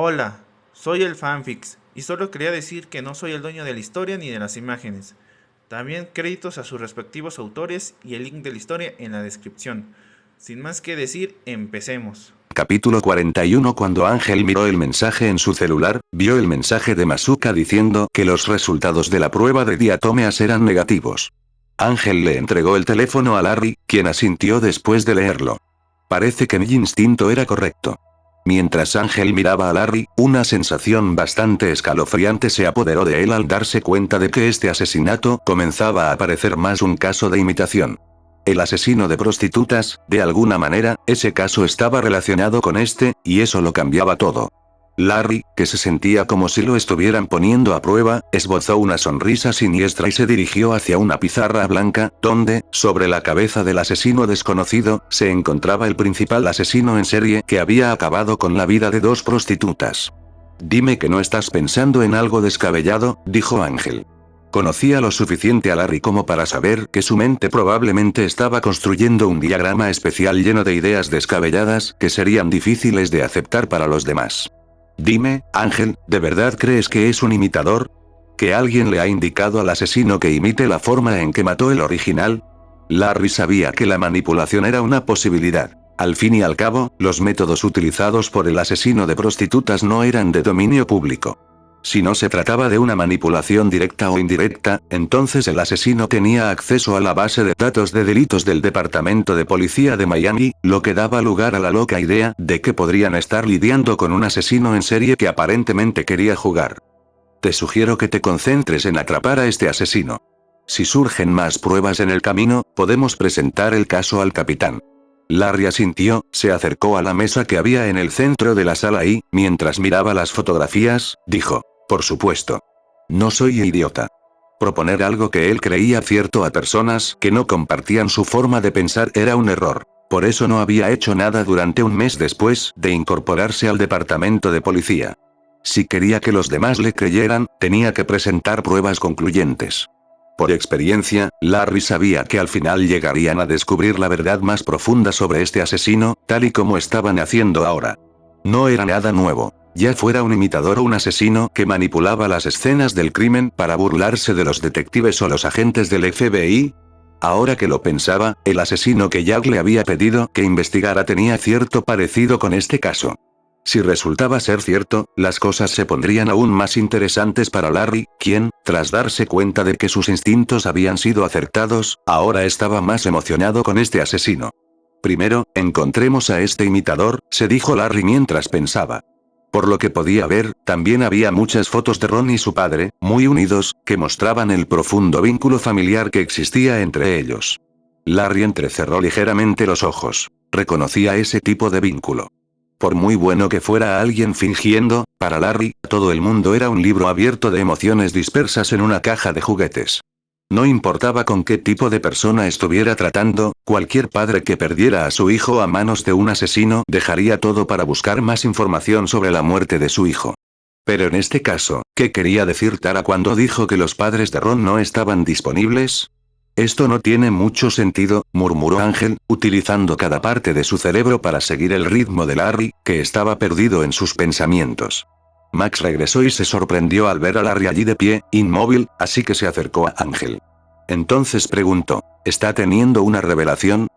Hola, soy el Fanfix y solo quería decir que no soy el dueño de la historia ni de las imágenes. También créditos a sus respectivos autores y el link de la historia en la descripción. Sin más que decir, empecemos. Capítulo 41. Cuando Ángel miró el mensaje en su celular, vio el mensaje de Masuka diciendo que los resultados de la prueba de diatomeas eran negativos. Ángel le entregó el teléfono a Larry, quien asintió después de leerlo. Parece que mi instinto era correcto. Mientras Ángel miraba a Larry, una sensación bastante escalofriante se apoderó de él al darse cuenta de que este asesinato comenzaba a parecer más un caso de imitación. El asesino de prostitutas, de alguna manera, ese caso estaba relacionado con este, y eso lo cambiaba todo. Larry, que se sentía como si lo estuvieran poniendo a prueba, esbozó una sonrisa siniestra y se dirigió hacia una pizarra blanca, donde, sobre la cabeza del asesino desconocido, se encontraba el principal asesino en serie que había acabado con la vida de dos prostitutas. Dime que no estás pensando en algo descabellado, dijo Ángel. Conocía lo suficiente a Larry como para saber que su mente probablemente estaba construyendo un diagrama especial lleno de ideas descabelladas que serían difíciles de aceptar para los demás. Dime, Ángel, ¿de verdad crees que es un imitador? ¿Que alguien le ha indicado al asesino que imite la forma en que mató el original? Larry sabía que la manipulación era una posibilidad. Al fin y al cabo, los métodos utilizados por el asesino de prostitutas no eran de dominio público. Si no se trataba de una manipulación directa o indirecta, entonces el asesino tenía acceso a la base de datos de delitos del Departamento de Policía de Miami, lo que daba lugar a la loca idea de que podrían estar lidiando con un asesino en serie que aparentemente quería jugar. Te sugiero que te concentres en atrapar a este asesino. Si surgen más pruebas en el camino, podemos presentar el caso al capitán. Larry asintió, se acercó a la mesa que había en el centro de la sala y, mientras miraba las fotografías, dijo: por supuesto. No soy idiota. Proponer algo que él creía cierto a personas que no compartían su forma de pensar era un error. Por eso no había hecho nada durante un mes después de incorporarse al departamento de policía. Si quería que los demás le creyeran, tenía que presentar pruebas concluyentes. Por experiencia, Larry sabía que al final llegarían a descubrir la verdad más profunda sobre este asesino, tal y como estaban haciendo ahora. No era nada nuevo. Ya fuera un imitador o un asesino que manipulaba las escenas del crimen para burlarse de los detectives o los agentes del FBI. Ahora que lo pensaba, el asesino que Jack le había pedido que investigara tenía cierto parecido con este caso. Si resultaba ser cierto, las cosas se pondrían aún más interesantes para Larry, quien, tras darse cuenta de que sus instintos habían sido acertados, ahora estaba más emocionado con este asesino. Primero, encontremos a este imitador, se dijo Larry mientras pensaba. Por lo que podía ver, también había muchas fotos de Ron y su padre, muy unidos, que mostraban el profundo vínculo familiar que existía entre ellos. Larry entrecerró ligeramente los ojos. Reconocía ese tipo de vínculo. Por muy bueno que fuera alguien fingiendo, para Larry, todo el mundo era un libro abierto de emociones dispersas en una caja de juguetes. No importaba con qué tipo de persona estuviera tratando, cualquier padre que perdiera a su hijo a manos de un asesino dejaría todo para buscar más información sobre la muerte de su hijo. Pero en este caso, ¿qué quería decir Tara cuando dijo que los padres de Ron no estaban disponibles? Esto no tiene mucho sentido, murmuró Ángel, utilizando cada parte de su cerebro para seguir el ritmo de Larry, que estaba perdido en sus pensamientos. Max regresó y se sorprendió al ver a Larry allí de pie, inmóvil, así que se acercó a Ángel. Entonces preguntó: ¿está teniendo una revelación?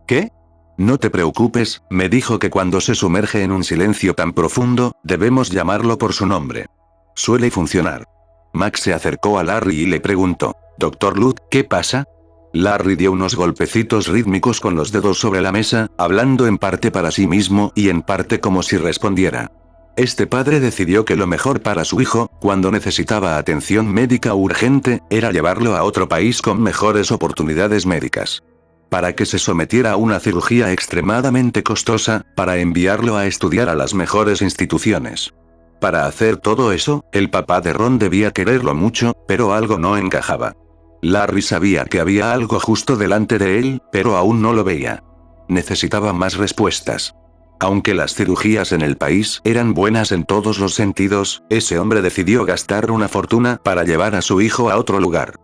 ¿Qué? No te preocupes, me dijo que cuando se sumerge en un silencio tan profundo, debemos llamarlo por su nombre. Suele funcionar. Max se acercó a Larry y le preguntó: Dr. Luke, ¿qué pasa? Larry dio unos golpecitos rítmicos con los dedos sobre la mesa, hablando en parte para sí mismo y en parte como si respondiera. Este padre decidió que lo mejor para su hijo, cuando necesitaba atención médica urgente, era llevarlo a otro país con mejores oportunidades médicas. Para que se sometiera a una cirugía extremadamente costosa, para enviarlo a estudiar a las mejores instituciones. Para hacer todo eso, el papá de Ron debía quererlo mucho, pero algo no encajaba. Larry sabía que había algo justo delante de él, pero aún no lo veía. Necesitaba más respuestas. Aunque las cirugías en el país eran buenas en todos los sentidos, ese hombre decidió gastar una fortuna para llevar a su hijo a otro lugar.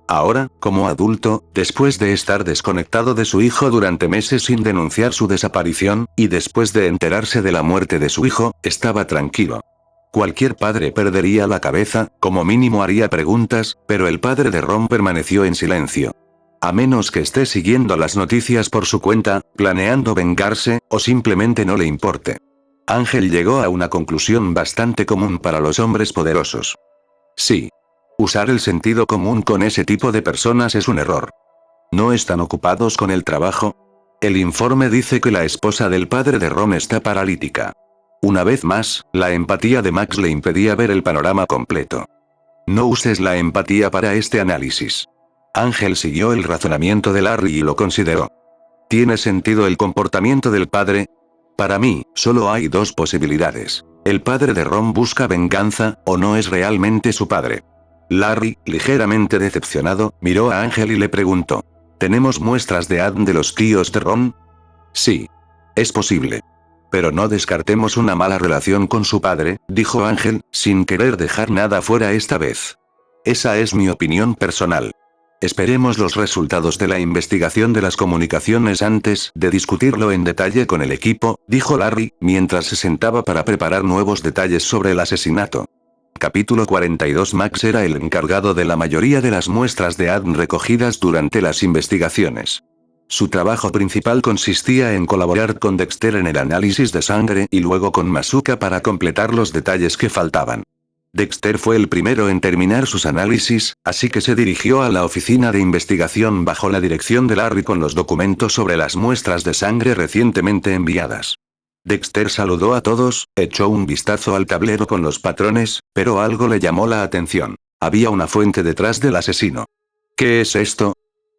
Ahora, como adulto, después de estar desconectado de su hijo durante meses sin denunciar su desaparición, y después de enterarse de la muerte de su hijo, estaba tranquilo. Cualquier padre perdería la cabeza, como mínimo haría preguntas, pero el padre de Ron permaneció en silencio. A menos que esté siguiendo las noticias por su cuenta, planeando vengarse, o simplemente no le importe. Ángel llegó a una conclusión bastante común para los hombres poderosos. Sí. Usar el sentido común con ese tipo de personas es un error. ¿No están ocupados con el trabajo? El informe dice que la esposa del padre de Ron está paralítica. Una vez más, la empatía de Max le impedía ver el panorama completo. No uses la empatía para este análisis. Ángel siguió el razonamiento de Larry y lo consideró. ¿Tiene sentido el comportamiento del padre? Para mí, solo hay dos posibilidades. El padre de Ron busca venganza, o no es realmente su padre. Larry, ligeramente decepcionado, miró a Ángel y le preguntó. ¿Tenemos muestras de ADN de los tíos de Ron? Sí. Es posible. Pero no descartemos una mala relación con su padre, dijo Ángel, sin querer dejar nada fuera esta vez. Esa es mi opinión personal. Esperemos los resultados de la investigación de las comunicaciones antes de discutirlo en detalle con el equipo, dijo Larry, mientras se sentaba para preparar nuevos detalles sobre el asesinato. Capítulo 42. Max era el encargado de la mayoría de las muestras de ADN recogidas durante las investigaciones. Su trabajo principal consistía en colaborar con Dexter en el análisis de sangre y luego con Masuka para completar los detalles que faltaban. Dexter fue el primero en terminar sus análisis, así que se dirigió a la oficina de investigación bajo la dirección de Larry con los documentos sobre las muestras de sangre recientemente enviadas. Dexter saludó a todos, echó un vistazo al tablero con los patrones, pero algo le llamó la atención. Había una fuente detrás del asesino. ¿Qué es esto?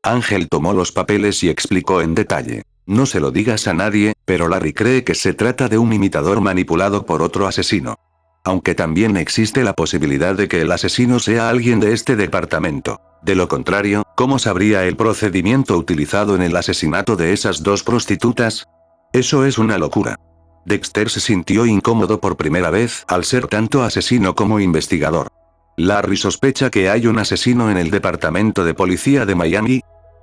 Ángel tomó los papeles y explicó en detalle. No se lo digas a nadie, pero Larry cree que se trata de un imitador manipulado por otro asesino. Aunque también existe la posibilidad de que el asesino sea alguien de este departamento. De lo contrario, ¿cómo sabría el procedimiento utilizado en el asesinato de esas dos prostitutas? Eso es una locura. Dexter se sintió incómodo por primera vez al ser tanto asesino como investigador. Larry sospecha que hay un asesino en el departamento de policía de Miami.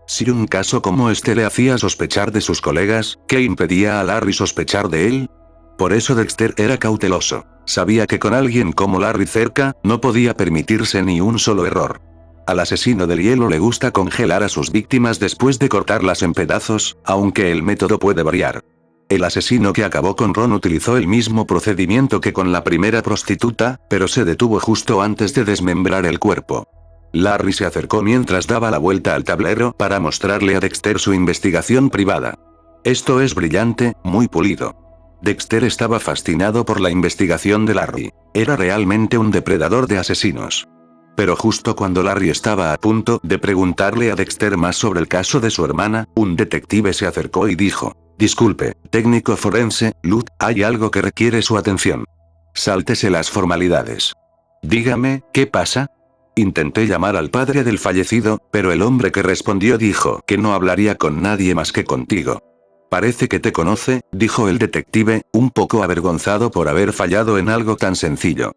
Si un caso como este le hacía sospechar de sus colegas, ¿qué impedía a Larry sospechar de él? Por eso Dexter era cauteloso. Sabía que con alguien como Larry cerca, no podía permitirse ni un solo error. Al asesino del hielo le gusta congelar a sus víctimas después de cortarlas en pedazos, aunque el método puede variar. El asesino que acabó con Ron utilizó el mismo procedimiento que con la primera prostituta, pero se detuvo justo antes de desmembrar el cuerpo. Larry se acercó mientras daba la vuelta al tablero para mostrarle a Dexter su investigación privada. Esto es brillante, muy pulido. Dexter estaba fascinado por la investigación de Larry. Era realmente un depredador de asesinos. Pero justo cuando Larry estaba a punto de preguntarle a Dexter más sobre el caso de su hermana, un detective se acercó y dijo: «Disculpe, técnico forense, Lud, hay algo que requiere su atención. Sáltese las formalidades». «Dígame, ¿qué pasa?». Intenté llamar al padre del fallecido, pero el hombre que respondió dijo que no hablaría con nadie más que contigo. «Parece que te conoce», dijo el detective, un poco avergonzado por haber fallado en algo tan sencillo.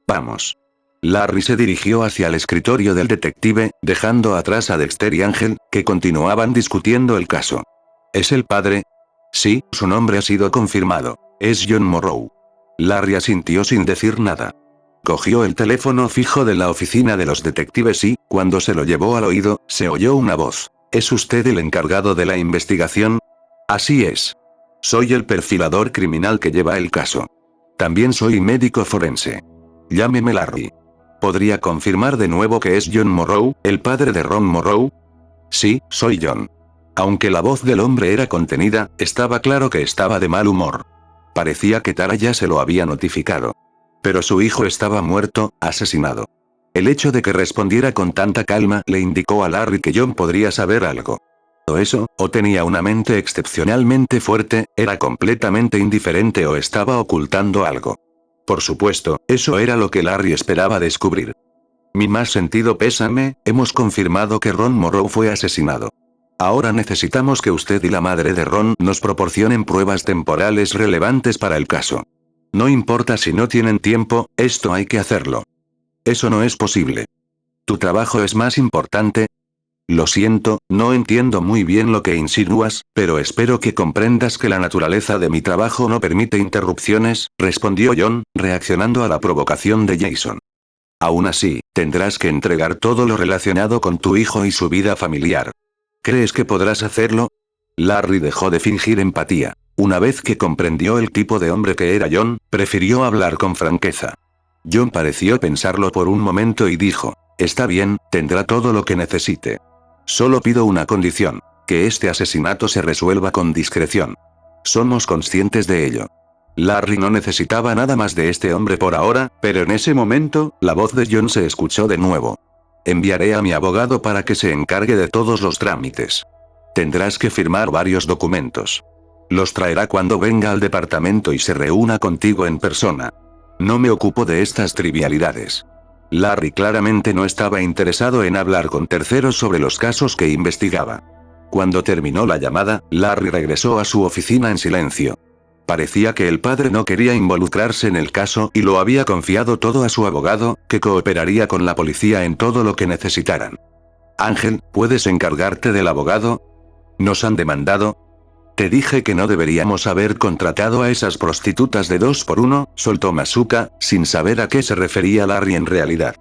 «Vamos». Larry se dirigió hacia el escritorio del detective, dejando atrás a Dexter y Ángel, que continuaban discutiendo el caso. ¿Es el padre? Sí, su nombre ha sido confirmado. Es John Morrow. Larry asintió sin decir nada. Cogió el teléfono fijo de la oficina de los detectives y, cuando se lo llevó al oído, se oyó una voz. ¿Es usted el encargado de la investigación? Así es. Soy el perfilador criminal que lleva el caso. También soy médico forense. Llámeme Larry. ¿Podría confirmar de nuevo que es John Morrow, el padre de Ron Morrow? Sí, soy John. Aunque la voz del hombre era contenida, estaba claro que estaba de mal humor. Parecía que Tara ya se lo había notificado. Pero su hijo estaba muerto, asesinado. El hecho de que respondiera con tanta calma le indicó a Larry que John podría saber algo. O eso, o tenía una mente excepcionalmente fuerte, era completamente indiferente o estaba ocultando algo. Por supuesto, eso era lo que Larry esperaba descubrir. Mi más sentido pésame, hemos confirmado que Ron Morrow fue asesinado. Ahora necesitamos que usted y la madre de Ron nos proporcionen pruebas temporales relevantes para el caso. No importa si no tienen tiempo, esto hay que hacerlo. Eso no es posible. ¿Tu trabajo es más importante? Lo siento, no entiendo muy bien lo que insinúas, pero espero que comprendas que la naturaleza de mi trabajo no permite interrupciones, respondió John, reaccionando a la provocación de Jason. Aún así, tendrás que entregar todo lo relacionado con tu hijo y su vida familiar. ¿Crees que podrás hacerlo? Larry dejó de fingir empatía. Una vez que comprendió el tipo de hombre que era John, prefirió hablar con franqueza. John pareció pensarlo por un momento y dijo, está bien, tendrá todo lo que necesite. Solo pido una condición, que este asesinato se resuelva con discreción. Somos conscientes de ello. Larry no necesitaba nada más de este hombre por ahora, pero en ese momento, la voz de John se escuchó de nuevo. Enviaré a mi abogado para que se encargue de todos los trámites. Tendrás que firmar varios documentos. Los traerá cuando venga al departamento y se reúna contigo en persona. No me ocupo de estas trivialidades. Larry claramente no estaba interesado en hablar con terceros sobre los casos que investigaba. Cuando terminó la llamada, Larry regresó a su oficina en silencio. Parecía que el padre no quería involucrarse en el caso y lo había confiado todo a su abogado, que cooperaría con la policía en todo lo que necesitaran. Ángel, ¿puedes encargarte del abogado? ¿Nos han demandado? Te dije que no deberíamos haber contratado a esas prostitutas de 2x1, soltó Masuka, sin saber a qué se refería Larry en realidad.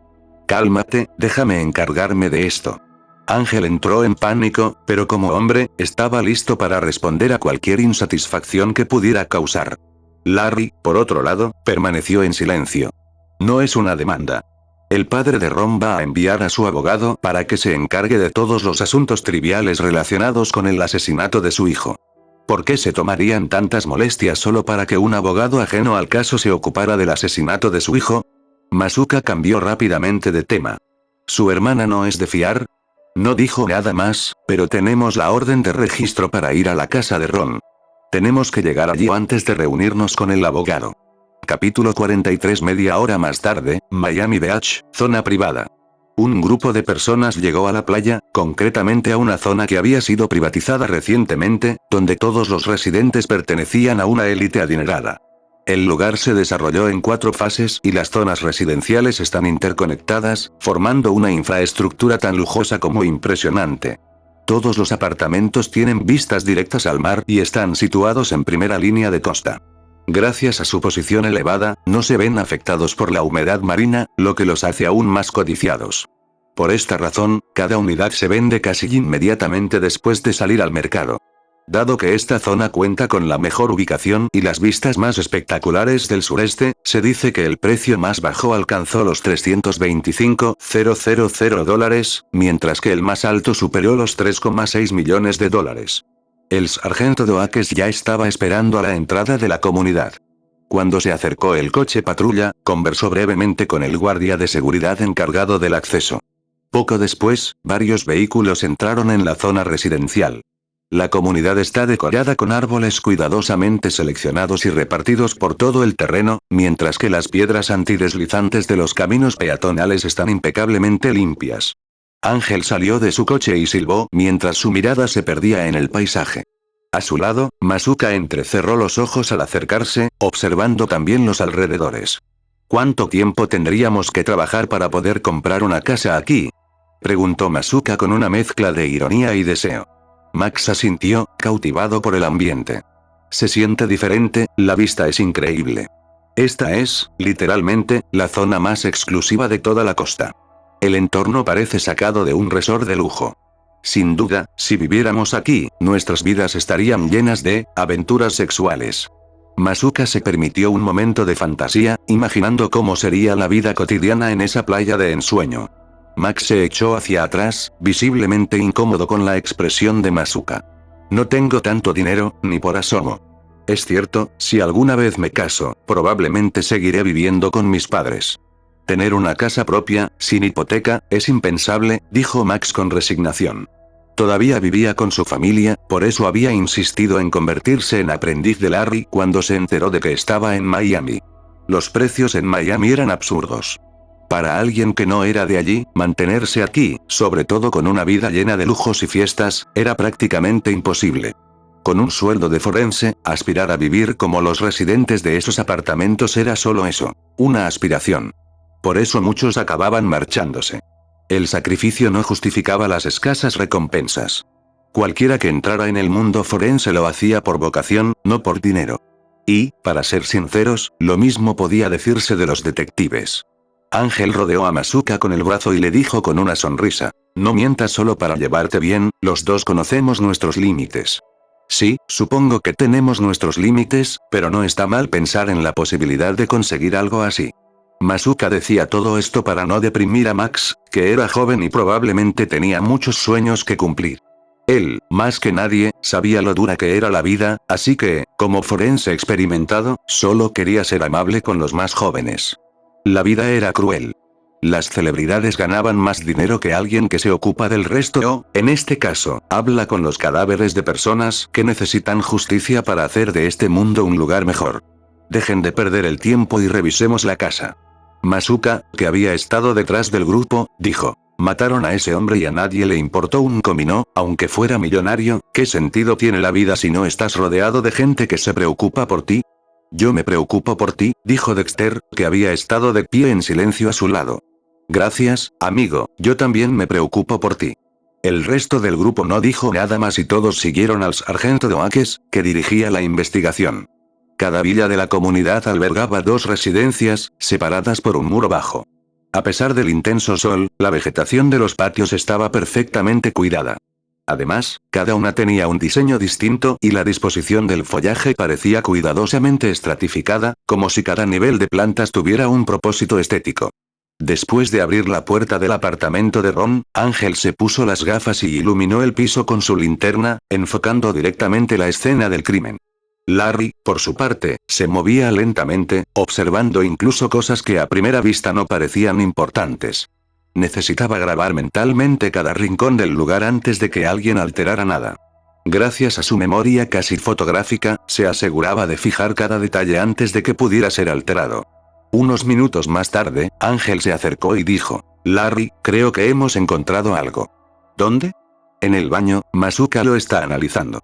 Cálmate, déjame encargarme de esto. Ángel entró en pánico, pero como hombre, estaba listo para responder a cualquier insatisfacción que pudiera causar. Larry, por otro lado, permaneció en silencio. No es una demanda. El padre de Ron va a enviar a su abogado para que se encargue de todos los asuntos triviales relacionados con el asesinato de su hijo. ¿Por qué se tomarían tantas molestias solo para que un abogado ajeno al caso se ocupara del asesinato de su hijo? Masuka cambió rápidamente de tema. ¿Su hermana no es de fiar? No dijo nada más, pero tenemos la orden de registro para ir a la casa de Ron. Tenemos que llegar allí antes de reunirnos con el abogado. Capítulo 43. Media hora más tarde, Miami Beach, zona privada. Un grupo de personas llegó a la playa, concretamente a una zona que había sido privatizada recientemente, donde todos los residentes pertenecían a una élite adinerada. El lugar se desarrolló en 4 fases y las zonas residenciales están interconectadas, formando una infraestructura tan lujosa como impresionante. Todos los apartamentos tienen vistas directas al mar y están situados en primera línea de costa. Gracias a su posición elevada, no se ven afectados por la humedad marina, lo que los hace aún más codiciados. Por esta razón, cada unidad se vende casi inmediatamente después de salir al mercado. Dado que esta zona cuenta con la mejor ubicación y las vistas más espectaculares del sureste, se dice que el precio más bajo alcanzó los $325,000, mientras que el más alto superó los $3,6 millones. El sargento Doakes ya estaba esperando a la entrada de la comunidad. Cuando se acercó el coche patrulla, conversó brevemente con el guardia de seguridad encargado del acceso. Poco después, varios vehículos entraron en la zona residencial. La comunidad está decorada con árboles cuidadosamente seleccionados y repartidos por todo el terreno, mientras que las piedras antideslizantes de los caminos peatonales están impecablemente limpias. Ángel salió de su coche y silbó mientras su mirada se perdía en el paisaje. A su lado, Masuka entrecerró los ojos al acercarse, observando también los alrededores. ¿Cuánto tiempo tendríamos que trabajar para poder comprar una casa aquí?, preguntó Masuka con una mezcla de ironía y deseo. Max asintió, cautivado por el ambiente. Se siente diferente, la vista es increíble. Esta es, literalmente, la zona más exclusiva de toda la costa. El entorno parece sacado de un resort de lujo. Sin duda, si viviéramos aquí, nuestras vidas estarían llenas de aventuras sexuales. Masuka se permitió un momento de fantasía, imaginando cómo sería la vida cotidiana en esa playa de ensueño. Max se echó hacia atrás, visiblemente incómodo con la expresión de Masuka. No tengo tanto dinero, ni por asomo. Es cierto, si alguna vez me caso, probablemente seguiré viviendo con mis padres. Tener una casa propia, sin hipoteca, es impensable, dijo Max con resignación. Todavía vivía con su familia, por eso había insistido en convertirse en aprendiz de Larry cuando se enteró de que estaba en Miami. Los precios en Miami eran absurdos. Para alguien que no era de allí, mantenerse aquí, sobre todo con una vida llena de lujos y fiestas, era prácticamente imposible. Con un sueldo de forense, aspirar a vivir como los residentes de esos apartamentos era solo eso, una aspiración. Por eso muchos acababan marchándose. El sacrificio no justificaba las escasas recompensas. Cualquiera que entrara en el mundo forense lo hacía por vocación, no por dinero. Y, para ser sinceros, lo mismo podía decirse de los detectives. Ángel rodeó a Masuka con el brazo y le dijo con una sonrisa: no mientas solo para llevarte bien, los dos conocemos nuestros límites. Sí, supongo que tenemos nuestros límites, pero no está mal pensar en la posibilidad de conseguir algo así. Masuka decía todo esto para no deprimir a Max, que era joven y probablemente tenía muchos sueños que cumplir. Él, más que nadie, sabía lo dura que era la vida, así que, como forense experimentado, solo quería ser amable con los más jóvenes. La vida era cruel. Las celebridades ganaban más dinero que alguien que se ocupa del resto o, en este caso, habla con los cadáveres de personas que necesitan justicia para hacer de este mundo un lugar mejor. Dejen de perder el tiempo y revisemos la casa. Masuka, que había estado detrás del grupo, dijo: mataron a ese hombre y a nadie le importó un comino, aunque fuera millonario. ¿Qué sentido tiene la vida si no estás rodeado de gente que se preocupa por ti? Yo me preocupo por ti, dijo Dexter, que había estado de pie en silencio a su lado. Gracias, amigo, yo también me preocupo por ti. El resto del grupo no dijo nada más y todos siguieron al sargento Doakes, que dirigía la investigación. Cada villa de la comunidad albergaba 2 residencias, separadas por un muro bajo. A pesar del intenso sol, la vegetación de los patios estaba perfectamente cuidada. Además, cada una tenía un diseño distinto y la disposición del follaje parecía cuidadosamente estratificada, como si cada nivel de plantas tuviera un propósito estético. Después de abrir la puerta del apartamento de Ron, Ángel se puso las gafas y iluminó el piso con su linterna, enfocando directamente la escena del crimen. Larry, por su parte, se movía lentamente, observando incluso cosas que a primera vista no parecían importantes. Necesitaba grabar mentalmente cada rincón del lugar antes de que alguien alterara nada. Gracias a su memoria casi fotográfica, se aseguraba de fijar cada detalle antes de que pudiera ser alterado. Unos minutos más tarde, Ángel se acercó y dijo: Larry, creo que hemos encontrado algo. ¿Dónde? En el baño, Masuka lo está analizando.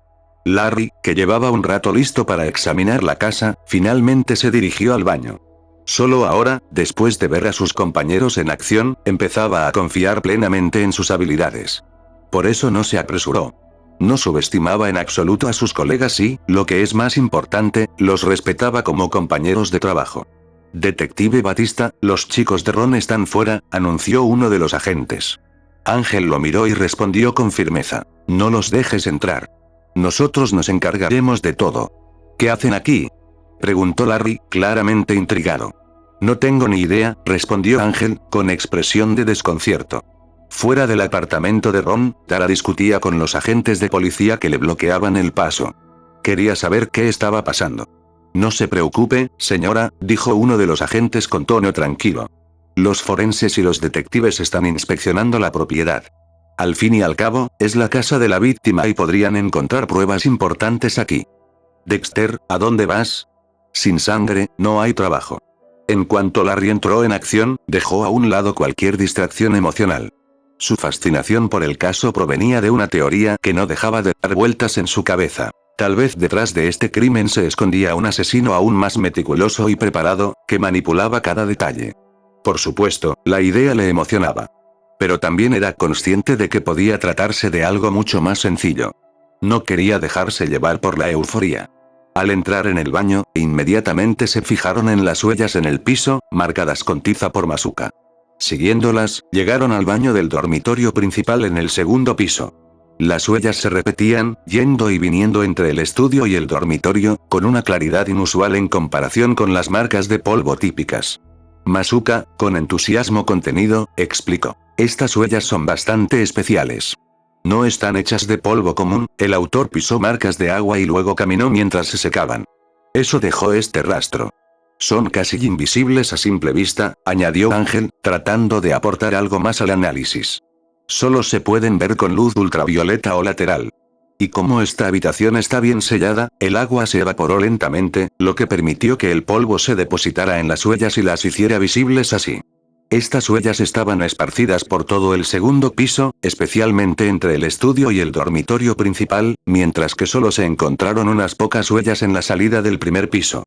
Larry, que llevaba un rato listo para examinar la casa, finalmente se dirigió al baño. Solo ahora, después de ver a sus compañeros en acción, empezaba a confiar plenamente en sus habilidades. Por eso no se apresuró. No subestimaba en absoluto a sus colegas y, lo que es más importante, los respetaba como compañeros de trabajo. Detective Batista, los chicos de Ron están fuera, anunció uno de los agentes. Ángel lo miró y respondió con firmeza: no los dejes entrar. Nosotros nos encargaremos de todo. ¿Qué hacen aquí?, preguntó Larry, claramente intrigado. No tengo ni idea, respondió Ángel, con expresión de desconcierto. Fuera del apartamento de Ron, Tara discutía con los agentes de policía que le bloqueaban el paso. Quería saber qué estaba pasando. No se preocupe, señora, dijo uno de los agentes con tono tranquilo. Los forenses y los detectives están inspeccionando la propiedad. Al fin y al cabo, es la casa de la víctima y podrían encontrar pruebas importantes aquí. Dexter, ¿a dónde vas? Sin sangre, no hay trabajo. En cuanto Larry entró en acción, dejó a un lado cualquier distracción emocional. Su fascinación por el caso provenía de una teoría que no dejaba de dar vueltas en su cabeza. Tal vez detrás de este crimen se escondía un asesino aún más meticuloso y preparado, que manipulaba cada detalle. Por supuesto, la idea le emocionaba. Pero también era consciente de que podía tratarse de algo mucho más sencillo. No quería dejarse llevar por la euforia. Al entrar en el baño, inmediatamente se fijaron en las huellas en el piso, marcadas con tiza por Masuka. Siguiéndolas, llegaron al baño del dormitorio principal en el segundo piso. Las huellas se repetían, yendo y viniendo entre el estudio y el dormitorio, con una claridad inusual en comparación con las marcas de polvo típicas. Masuka, con entusiasmo contenido, explicó: estas huellas son bastante especiales. No están hechas de polvo común, el autor pisó marcas de agua y luego caminó mientras se secaban. Eso dejó este rastro. Son casi invisibles a simple vista, añadió Ángel, tratando de aportar algo más al análisis. Solo se pueden ver con luz ultravioleta o lateral. Y como esta habitación está bien sellada, el agua se evaporó lentamente, lo que permitió que el polvo se depositara en las huellas y las hiciera visibles así. Estas huellas estaban esparcidas por todo el segundo piso, especialmente entre el estudio y el dormitorio principal, mientras que solo se encontraron unas pocas huellas en la salida del primer piso.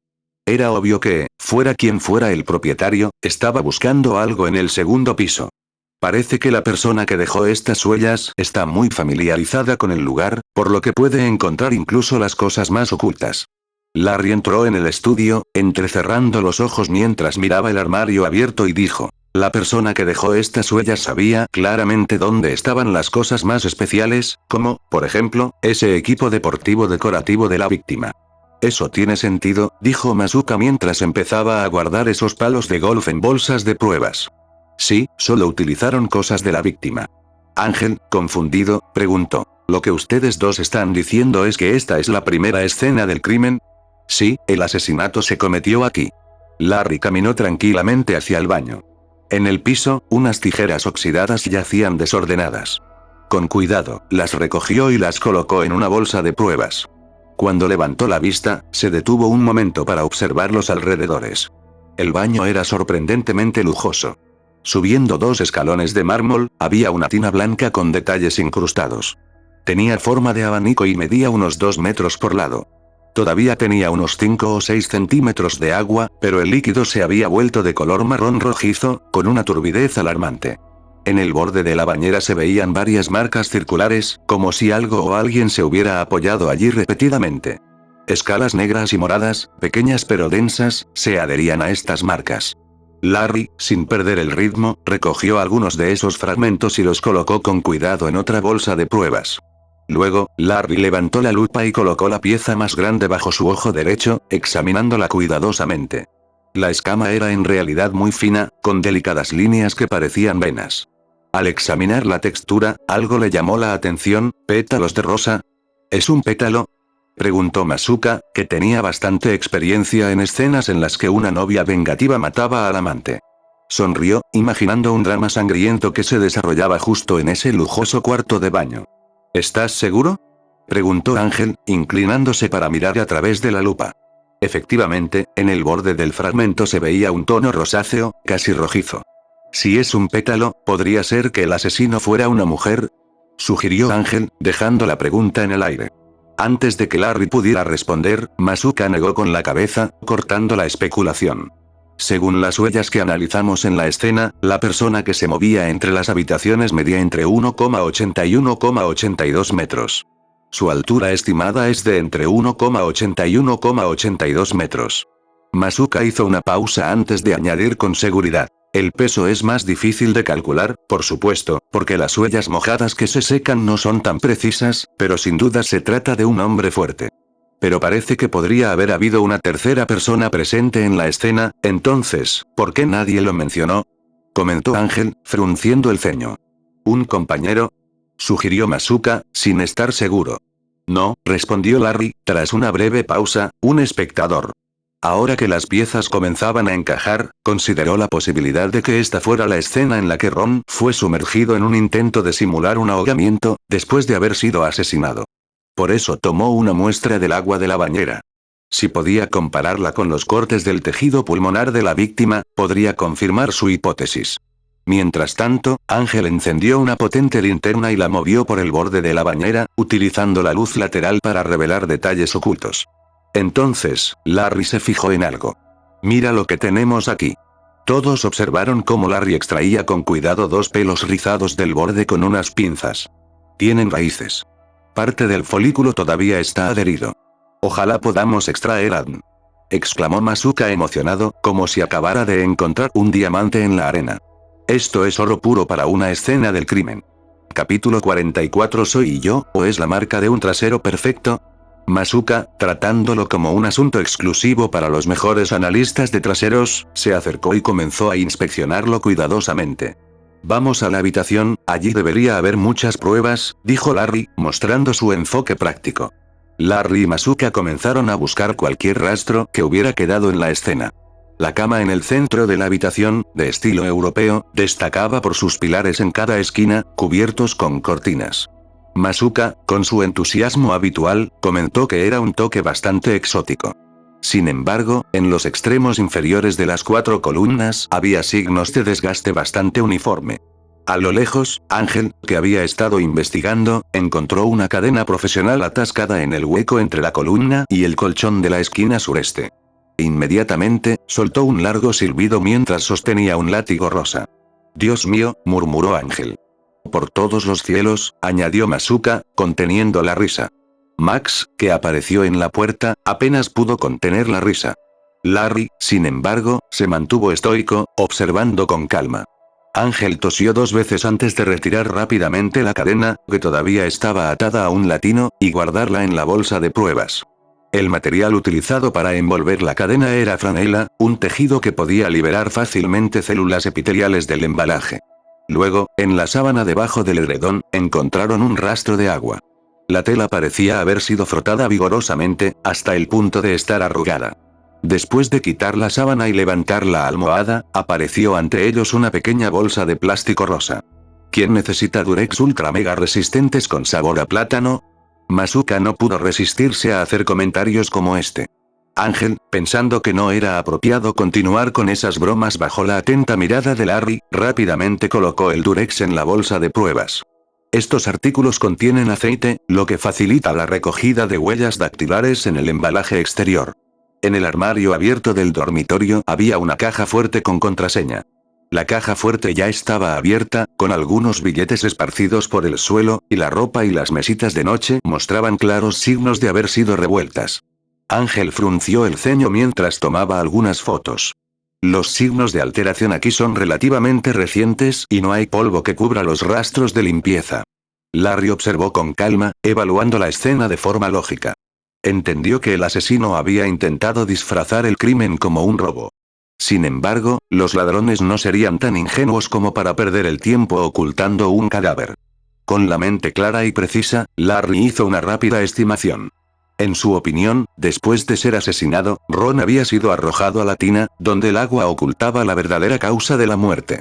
Era obvio que, fuera quien fuera el propietario, estaba buscando algo en el segundo piso. Parece que la persona que dejó estas huellas está muy familiarizada con el lugar, por lo que puede encontrar incluso las cosas más ocultas. Larry entró en el estudio, entrecerrando los ojos mientras miraba el armario abierto y dijo: la persona que dejó estas huellas sabía claramente dónde estaban las cosas más especiales, como, por ejemplo, ese equipo deportivo decorativo de la víctima. Eso tiene sentido, dijo Masuka mientras empezaba a guardar esos palos de golf en bolsas de pruebas. Sí, solo utilizaron cosas de la víctima. Ángel, confundido, preguntó: ¿lo que ustedes dos están diciendo es que esta es la primera escena del crimen? Sí, el asesinato se cometió aquí. Larry caminó tranquilamente hacia el baño. En el piso, unas tijeras oxidadas yacían desordenadas. Con cuidado, las recogió y las colocó en una bolsa de pruebas. Cuando levantó la vista, se detuvo un momento para observar los alrededores. El baño era sorprendentemente lujoso. Subiendo 2 escalones de mármol, había una tina blanca con detalles incrustados. Tenía forma de abanico y medía unos 2 metros por lado. Todavía tenía unos 5 o 6 centímetros de agua, pero el líquido se había vuelto de color marrón rojizo, con una turbidez alarmante. En el borde de la bañera se veían varias marcas circulares, como si algo o alguien se hubiera apoyado allí repetidamente. Escalas negras y moradas, pequeñas pero densas, se adherían a estas marcas. Larry, sin perder el ritmo, recogió algunos de esos fragmentos y los colocó con cuidado en otra bolsa de pruebas. Luego, Larry levantó la lupa y colocó la pieza más grande bajo su ojo derecho, examinándola cuidadosamente. La escama era en realidad muy fina, con delicadas líneas que parecían venas. Al examinar la textura, algo le llamó la atención: pétalos de rosa. ¿Es un pétalo?, preguntó Masuka, que tenía bastante experiencia en escenas en las que una novia vengativa mataba al amante. Sonrió, imaginando un drama sangriento que se desarrollaba justo en ese lujoso cuarto de baño. ¿Estás seguro?, preguntó Ángel, inclinándose para mirar a través de la lupa. Efectivamente, en el borde del fragmento se veía un tono rosáceo, casi rojizo. Si es un pétalo, ¿podría ser que el asesino fuera una mujer?, sugirió Ángel, dejando la pregunta en el aire. Antes de que Larry pudiera responder, Masuka negó con la cabeza, cortando la especulación. Según las huellas que analizamos en la escena, la persona que se movía entre las habitaciones medía entre 1,80 y 1,82 metros. Su altura estimada es de entre 1,80 y 1,82 metros. Masuka hizo una pausa antes de añadir con seguridad: el peso es más difícil de calcular, por supuesto, porque las huellas mojadas que se secan no son tan precisas, pero sin duda se trata de un hombre fuerte. Pero parece que podría haber habido una tercera persona presente en la escena, entonces, ¿por qué nadie lo mencionó?, comentó Ángel, frunciendo el ceño. ¿Un compañero?, sugirió Masuka, sin estar seguro. No, respondió Larry, tras una breve pausa, un espectador. Ahora que las piezas comenzaban a encajar, consideró la posibilidad de que esta fuera la escena en la que Ron fue sumergido en un intento de simular un ahogamiento, después de haber sido asesinado. Por eso tomó una muestra del agua de la bañera. Si podía compararla con los cortes del tejido pulmonar de la víctima, podría confirmar su hipótesis. Mientras tanto, Ángel encendió una potente linterna y la movió por el borde de la bañera, utilizando la luz lateral para revelar detalles ocultos. Entonces, Larry se fijó en algo. «Mira lo que tenemos aquí». Todos observaron cómo Larry extraía con cuidado 2 pelos rizados del borde con unas pinzas. Tienen raíces. Parte del folículo todavía está adherido. Ojalá podamos extraer a exclamó Masuka emocionado, como si acabara de encontrar un diamante en la arena. Esto es oro puro para una escena del crimen. Capítulo 44. ¿Soy yo, o es la marca de un trasero perfecto? Masuka, tratándolo como un asunto exclusivo para los mejores analistas de traseros, se acercó y comenzó a inspeccionarlo cuidadosamente. Vamos a la habitación, allí debería haber muchas pruebas, dijo Larry, mostrando su enfoque práctico. Larry y Masuka comenzaron a buscar cualquier rastro que hubiera quedado en la escena. La cama en el centro de la habitación, de estilo europeo, destacaba por sus pilares en cada esquina, cubiertos con cortinas. Masuka, con su entusiasmo habitual, comentó que era un toque bastante exótico. Sin embargo, en los extremos inferiores de las 4 columnas había signos de desgaste bastante uniforme. A lo lejos, Ángel, que había estado investigando, encontró una cadena profesional atascada en el hueco entre la columna y el colchón de la esquina sureste. Inmediatamente, soltó un largo silbido mientras sostenía un látigo rosa. Dios mío, murmuró Ángel. Por todos los cielos, añadió Masuka, conteniendo la risa. Max, que apareció en la puerta, apenas pudo contener la risa. Larry, sin embargo, se mantuvo estoico, observando con calma. Ángel tosió 2 veces antes de retirar rápidamente la cadena, que todavía estaba atada a un latino, y guardarla en la bolsa de pruebas. El material utilizado para envolver la cadena era franela, un tejido que podía liberar fácilmente células epiteliales del embalaje. Luego, en la sábana debajo del edredón, encontraron un rastro de agua. La tela parecía haber sido frotada vigorosamente, hasta el punto de estar arrugada. Después de quitar la sábana y levantar la almohada, apareció ante ellos una pequeña bolsa de plástico rosa. ¿Quién necesita Durex ultra mega resistentes con sabor a plátano? Masuka no pudo resistirse a hacer comentarios como este. Ángel, pensando que no era apropiado continuar con esas bromas bajo la atenta mirada de Larry, rápidamente colocó el Durex en la bolsa de pruebas. Estos artículos contienen aceite, lo que facilita la recogida de huellas dactilares en el embalaje exterior. En el armario abierto del dormitorio había una caja fuerte con contraseña. La caja fuerte ya estaba abierta, con algunos billetes esparcidos por el suelo, y la ropa y las mesitas de noche mostraban claros signos de haber sido revueltas. Ángel frunció el ceño mientras tomaba algunas fotos. Los signos de alteración aquí son relativamente recientes y no hay polvo que cubra los rastros de limpieza. Larry observó con calma, evaluando la escena de forma lógica. Entendió que el asesino había intentado disfrazar el crimen como un robo. Sin embargo, los ladrones no serían tan ingenuos como para perder el tiempo ocultando un cadáver. Con la mente clara y precisa, Larry hizo una rápida estimación. En su opinión, después de ser asesinado, Ron había sido arrojado a la tina, donde el agua ocultaba la verdadera causa de la muerte.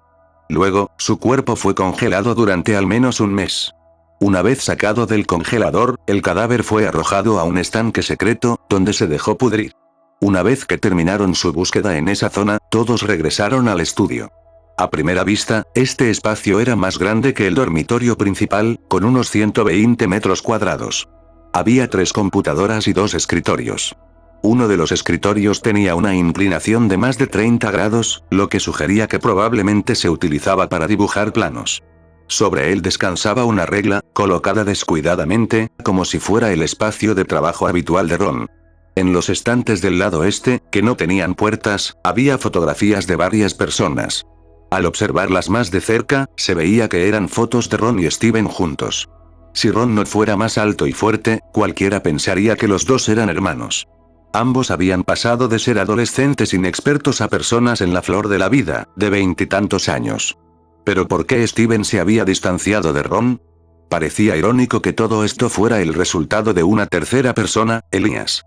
Luego, su cuerpo fue congelado durante al menos un mes. Una vez sacado del congelador, el cadáver fue arrojado a un estanque secreto, donde se dejó pudrir. Una vez que terminaron su búsqueda en esa zona, todos regresaron al estudio. A primera vista, este espacio era más grande que el dormitorio principal, con unos 120 metros cuadrados. Había 3 computadoras y 2 escritorios. Uno de los escritorios tenía una inclinación de más de 30 grados, lo que sugería que probablemente se utilizaba para dibujar planos. Sobre él descansaba una regla, colocada descuidadamente, como si fuera el espacio de trabajo habitual de Ron. En los estantes del lado este, que no tenían puertas, había fotografías de varias personas. Al observarlas más de cerca, se veía que eran fotos de Ron y Steven juntos. Si Ron no fuera más alto y fuerte, cualquiera pensaría que los dos eran hermanos. Ambos habían pasado de ser adolescentes inexpertos a personas en la flor de la vida, de 20 y tantos años. ¿Pero por qué Steven se había distanciado de Ron? Parecía irónico que todo esto fuera el resultado de una tercera persona, Elías.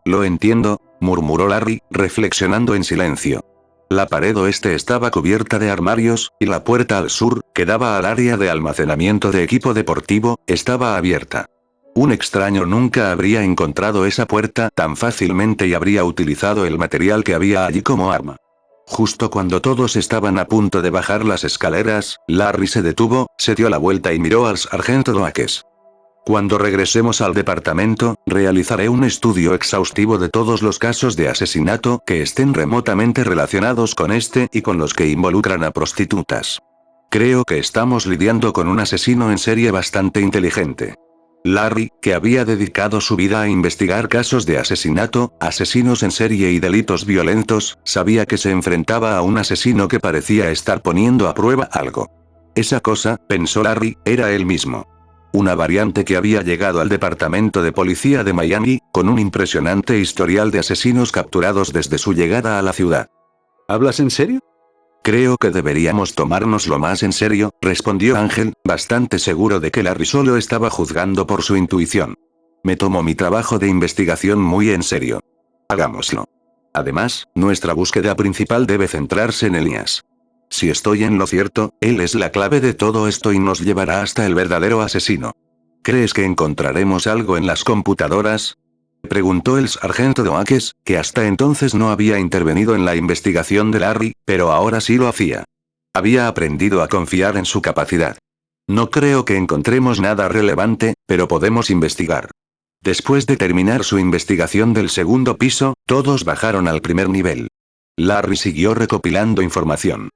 Lo entiendo, murmuró Larry, reflexionando en silencio. La pared oeste estaba cubierta de armarios, y la puerta al sur, que daba al área de almacenamiento de equipo deportivo, estaba abierta. Un extraño nunca habría encontrado esa puerta tan fácilmente y habría utilizado el material que había allí como arma. Justo cuando todos estaban a punto de bajar las escaleras, Larry se detuvo, se dio la vuelta y miró al sargento Doakes. Cuando regresemos al departamento, realizaré un estudio exhaustivo de todos los casos de asesinato que estén remotamente relacionados con este y con los que involucran a prostitutas. Creo que estamos lidiando con un asesino en serie bastante inteligente. Larry, que había dedicado su vida a investigar casos de asesinato, asesinos en serie y delitos violentos, sabía que se enfrentaba a un asesino que parecía estar poniendo a prueba algo. Esa cosa, pensó Larry, era él mismo. Una variante que había llegado al departamento de policía de Miami, con un impresionante historial de asesinos capturados desde su llegada a la ciudad. ¿Hablas en serio? Creo que deberíamos tomárnoslo más en serio, respondió Ángel, bastante seguro de que Larry solo estaba juzgando por su intuición. Me tomo mi trabajo de investigación muy en serio. Hagámoslo. Además, nuestra búsqueda principal debe centrarse en Elías. Si estoy en lo cierto, él es la clave de todo esto y nos llevará hasta el verdadero asesino. ¿Crees que encontraremos algo en las computadoras? Preguntó el sargento Doakes, que hasta entonces no había intervenido en la investigación de Larry, pero ahora sí lo hacía. Había aprendido a confiar en su capacidad. No creo que encontremos nada relevante, pero podemos investigar. Después de terminar su investigación del segundo piso, todos bajaron al primer nivel. Larry siguió recopilando información.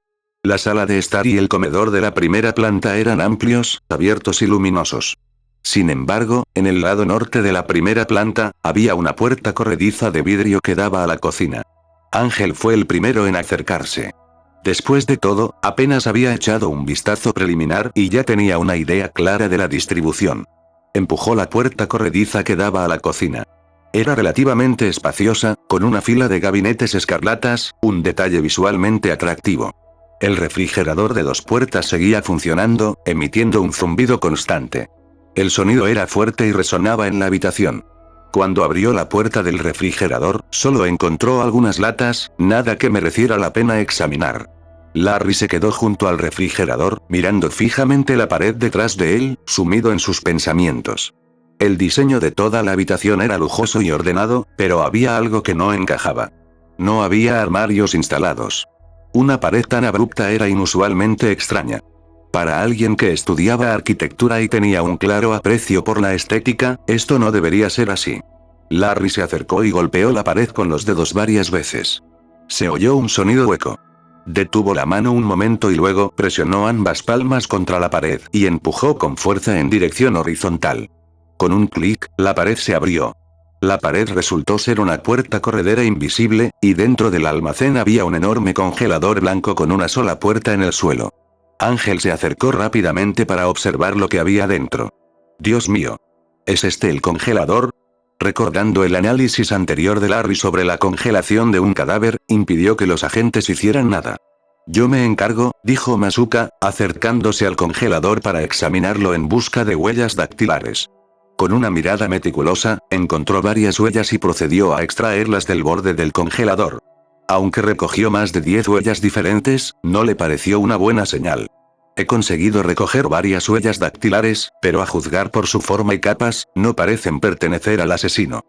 La sala de estar y el comedor de la primera planta eran amplios, abiertos y luminosos. Sin embargo, en el lado norte de la primera planta, había una puerta corrediza de vidrio que daba a la cocina. Ángel fue el primero en acercarse. Después de todo, apenas había echado un vistazo preliminar y ya tenía una idea clara de la distribución. Empujó la puerta corrediza que daba a la cocina. Era relativamente espaciosa, con una fila de gabinetes escarlatas, un detalle visualmente atractivo. El refrigerador de 2 puertas seguía funcionando, emitiendo un zumbido constante. El sonido era fuerte y resonaba en la habitación. Cuando abrió la puerta del refrigerador, solo encontró algunas latas, nada que mereciera la pena examinar. Larry se quedó junto al refrigerador, mirando fijamente la pared detrás de él, sumido en sus pensamientos. El diseño de toda la habitación era lujoso y ordenado, pero había algo que no encajaba. No había armarios instalados. Una pared tan abrupta era inusualmente extraña. Para alguien que estudiaba arquitectura y tenía un claro aprecio por la estética, esto no debería ser así. Larry se acercó y golpeó la pared con los dedos varias veces. Se oyó un sonido hueco. Detuvo la mano un momento y luego presionó ambas palmas contra la pared y empujó con fuerza en dirección horizontal. Con un clic, la pared se abrió. La pared resultó ser una puerta corredera invisible, y dentro del almacén había un enorme congelador blanco con una sola puerta en el suelo. Ángel se acercó rápidamente para observar lo que había dentro. Dios mío. ¿Es este el congelador? Recordando el análisis anterior de Larry sobre la congelación de un cadáver, impidió que los agentes hicieran nada. Yo me encargo, dijo Masuka, acercándose al congelador para examinarlo en busca de huellas dactilares. Con una mirada meticulosa, encontró varias huellas y procedió a extraerlas del borde del congelador. Aunque recogió más de 10 huellas diferentes, no le pareció una buena señal. He conseguido recoger varias huellas dactilares, pero a juzgar por su forma y capas, no parecen pertenecer al asesino.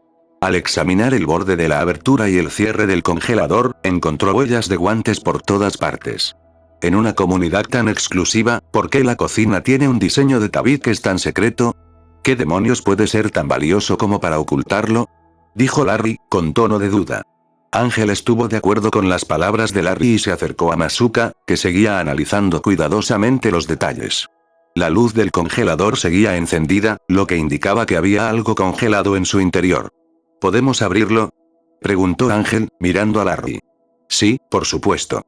Al examinar el borde de la abertura y el cierre del congelador, encontró huellas de guantes por todas partes. En una comunidad tan exclusiva, ¿por qué la cocina tiene un diseño de tabiques tan secreto? ¿Qué demonios puede ser tan valioso como para ocultarlo? Dijo Larry, con tono de duda. Ángel estuvo de acuerdo con las palabras de Larry y se acercó a Masuka, que seguía analizando cuidadosamente los detalles. La luz del congelador seguía encendida, lo que indicaba que había algo congelado en su interior. ¿Podemos abrirlo?, preguntó Ángel, mirando a Larry. Sí, por supuesto.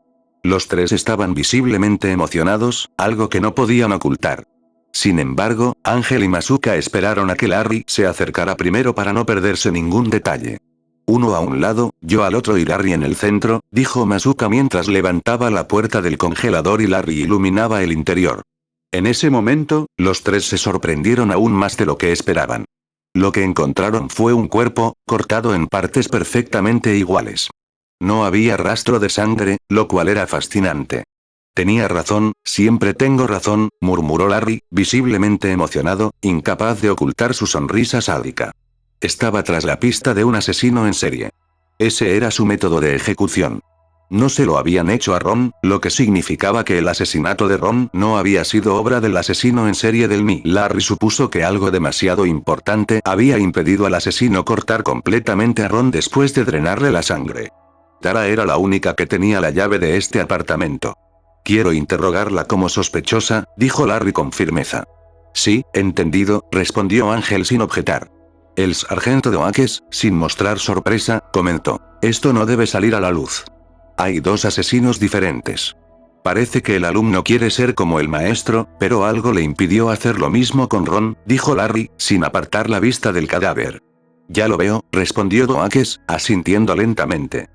Los tres estaban visiblemente emocionados, algo que no podían ocultar. Sin embargo, Ángel y Masuka esperaron a que Larry se acercara primero para no perderse ningún detalle. Uno a un lado, yo al otro y Larry en el centro, dijo Masuka mientras levantaba la puerta del congelador y Larry iluminaba el interior. En ese momento, los tres se sorprendieron aún más de lo que esperaban. Lo que encontraron fue un cuerpo, cortado en partes perfectamente iguales. No había rastro de sangre, lo cual era fascinante. Tenía razón, siempre tengo razón, murmuró Larry, visiblemente emocionado, incapaz de ocultar su sonrisa sádica. Estaba tras la pista de un asesino en serie. Ese era su método de ejecución. No se lo habían hecho a Ron, lo que significaba que el asesinato de Ron no había sido obra del asesino en serie del Mi. Larry supuso que algo demasiado importante había impedido al asesino cortar completamente a Ron después de drenarle la sangre. Tara era la única que tenía la llave de este apartamento. Quiero interrogarla como sospechosa, dijo Larry con firmeza. Sí, entendido, respondió Ángel sin objetar. El sargento de Oakes, sin mostrar sorpresa, comentó. Esto no debe salir a la luz. Hay 2 asesinos diferentes. Parece que el alumno quiere ser como el maestro, pero algo le impidió hacer lo mismo con Ron, dijo Larry, sin apartar la vista del cadáver. Ya lo veo, respondió Oakes, asintiendo lentamente.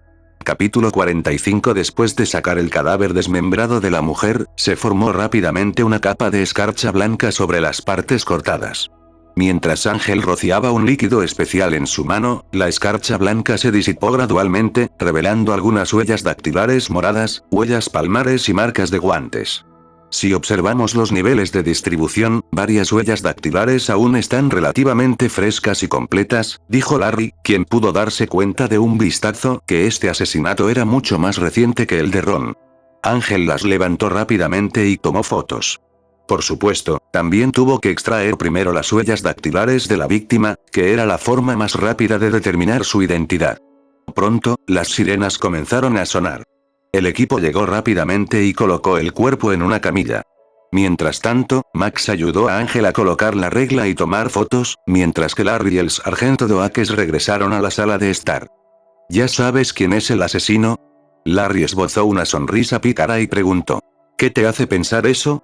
Capítulo 45. Después de sacar el cadáver desmembrado de la mujer, se formó rápidamente una capa de escarcha blanca sobre las partes cortadas. Mientras Ángel rociaba un líquido especial en su mano, la escarcha blanca se disipó gradualmente, revelando algunas huellas dactilares moradas, huellas palmares y marcas de guantes. Si observamos los niveles de distribución, varias huellas dactilares aún están relativamente frescas y completas, dijo Larry, quien pudo darse cuenta de un vistazo que este asesinato era mucho más reciente que el de Ron. Ángel las levantó rápidamente y tomó fotos. Por supuesto, también tuvo que extraer primero las huellas dactilares de la víctima, que era la forma más rápida de determinar su identidad. Pronto, las sirenas comenzaron a sonar. El equipo llegó rápidamente y colocó el cuerpo en una camilla. Mientras tanto, Max ayudó a Ángel a colocar la regla y tomar fotos, mientras que Larry y el sargento Doakes regresaron a la sala de estar. ¿Ya sabes quién es el asesino? Larry esbozó una sonrisa pícara y preguntó. ¿Qué te hace pensar eso?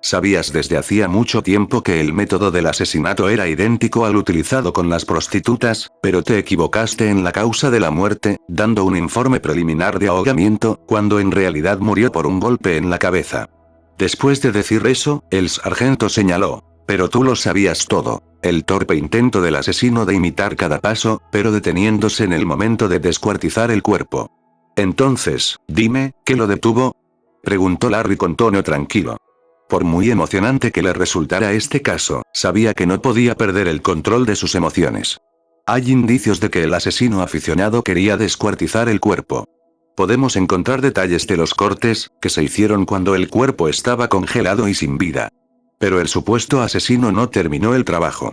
Sabías desde hacía mucho tiempo que el método del asesinato era idéntico al utilizado con las prostitutas, pero te equivocaste en la causa de la muerte, dando un informe preliminar de ahogamiento, cuando en realidad murió por un golpe en la cabeza. Después de decir eso, el sargento señaló. Pero tú lo sabías todo. El torpe intento del asesino de imitar cada paso, pero deteniéndose en el momento de descuartizar el cuerpo. Entonces, dime, ¿qué lo detuvo? Preguntó Larry con tono tranquilo. Por muy emocionante que le resultara este caso, sabía que no podía perder el control de sus emociones. Hay indicios de que el asesino aficionado quería descuartizar el cuerpo. Podemos encontrar detalles de los cortes, que se hicieron cuando el cuerpo estaba congelado y sin vida. Pero el supuesto asesino no terminó el trabajo.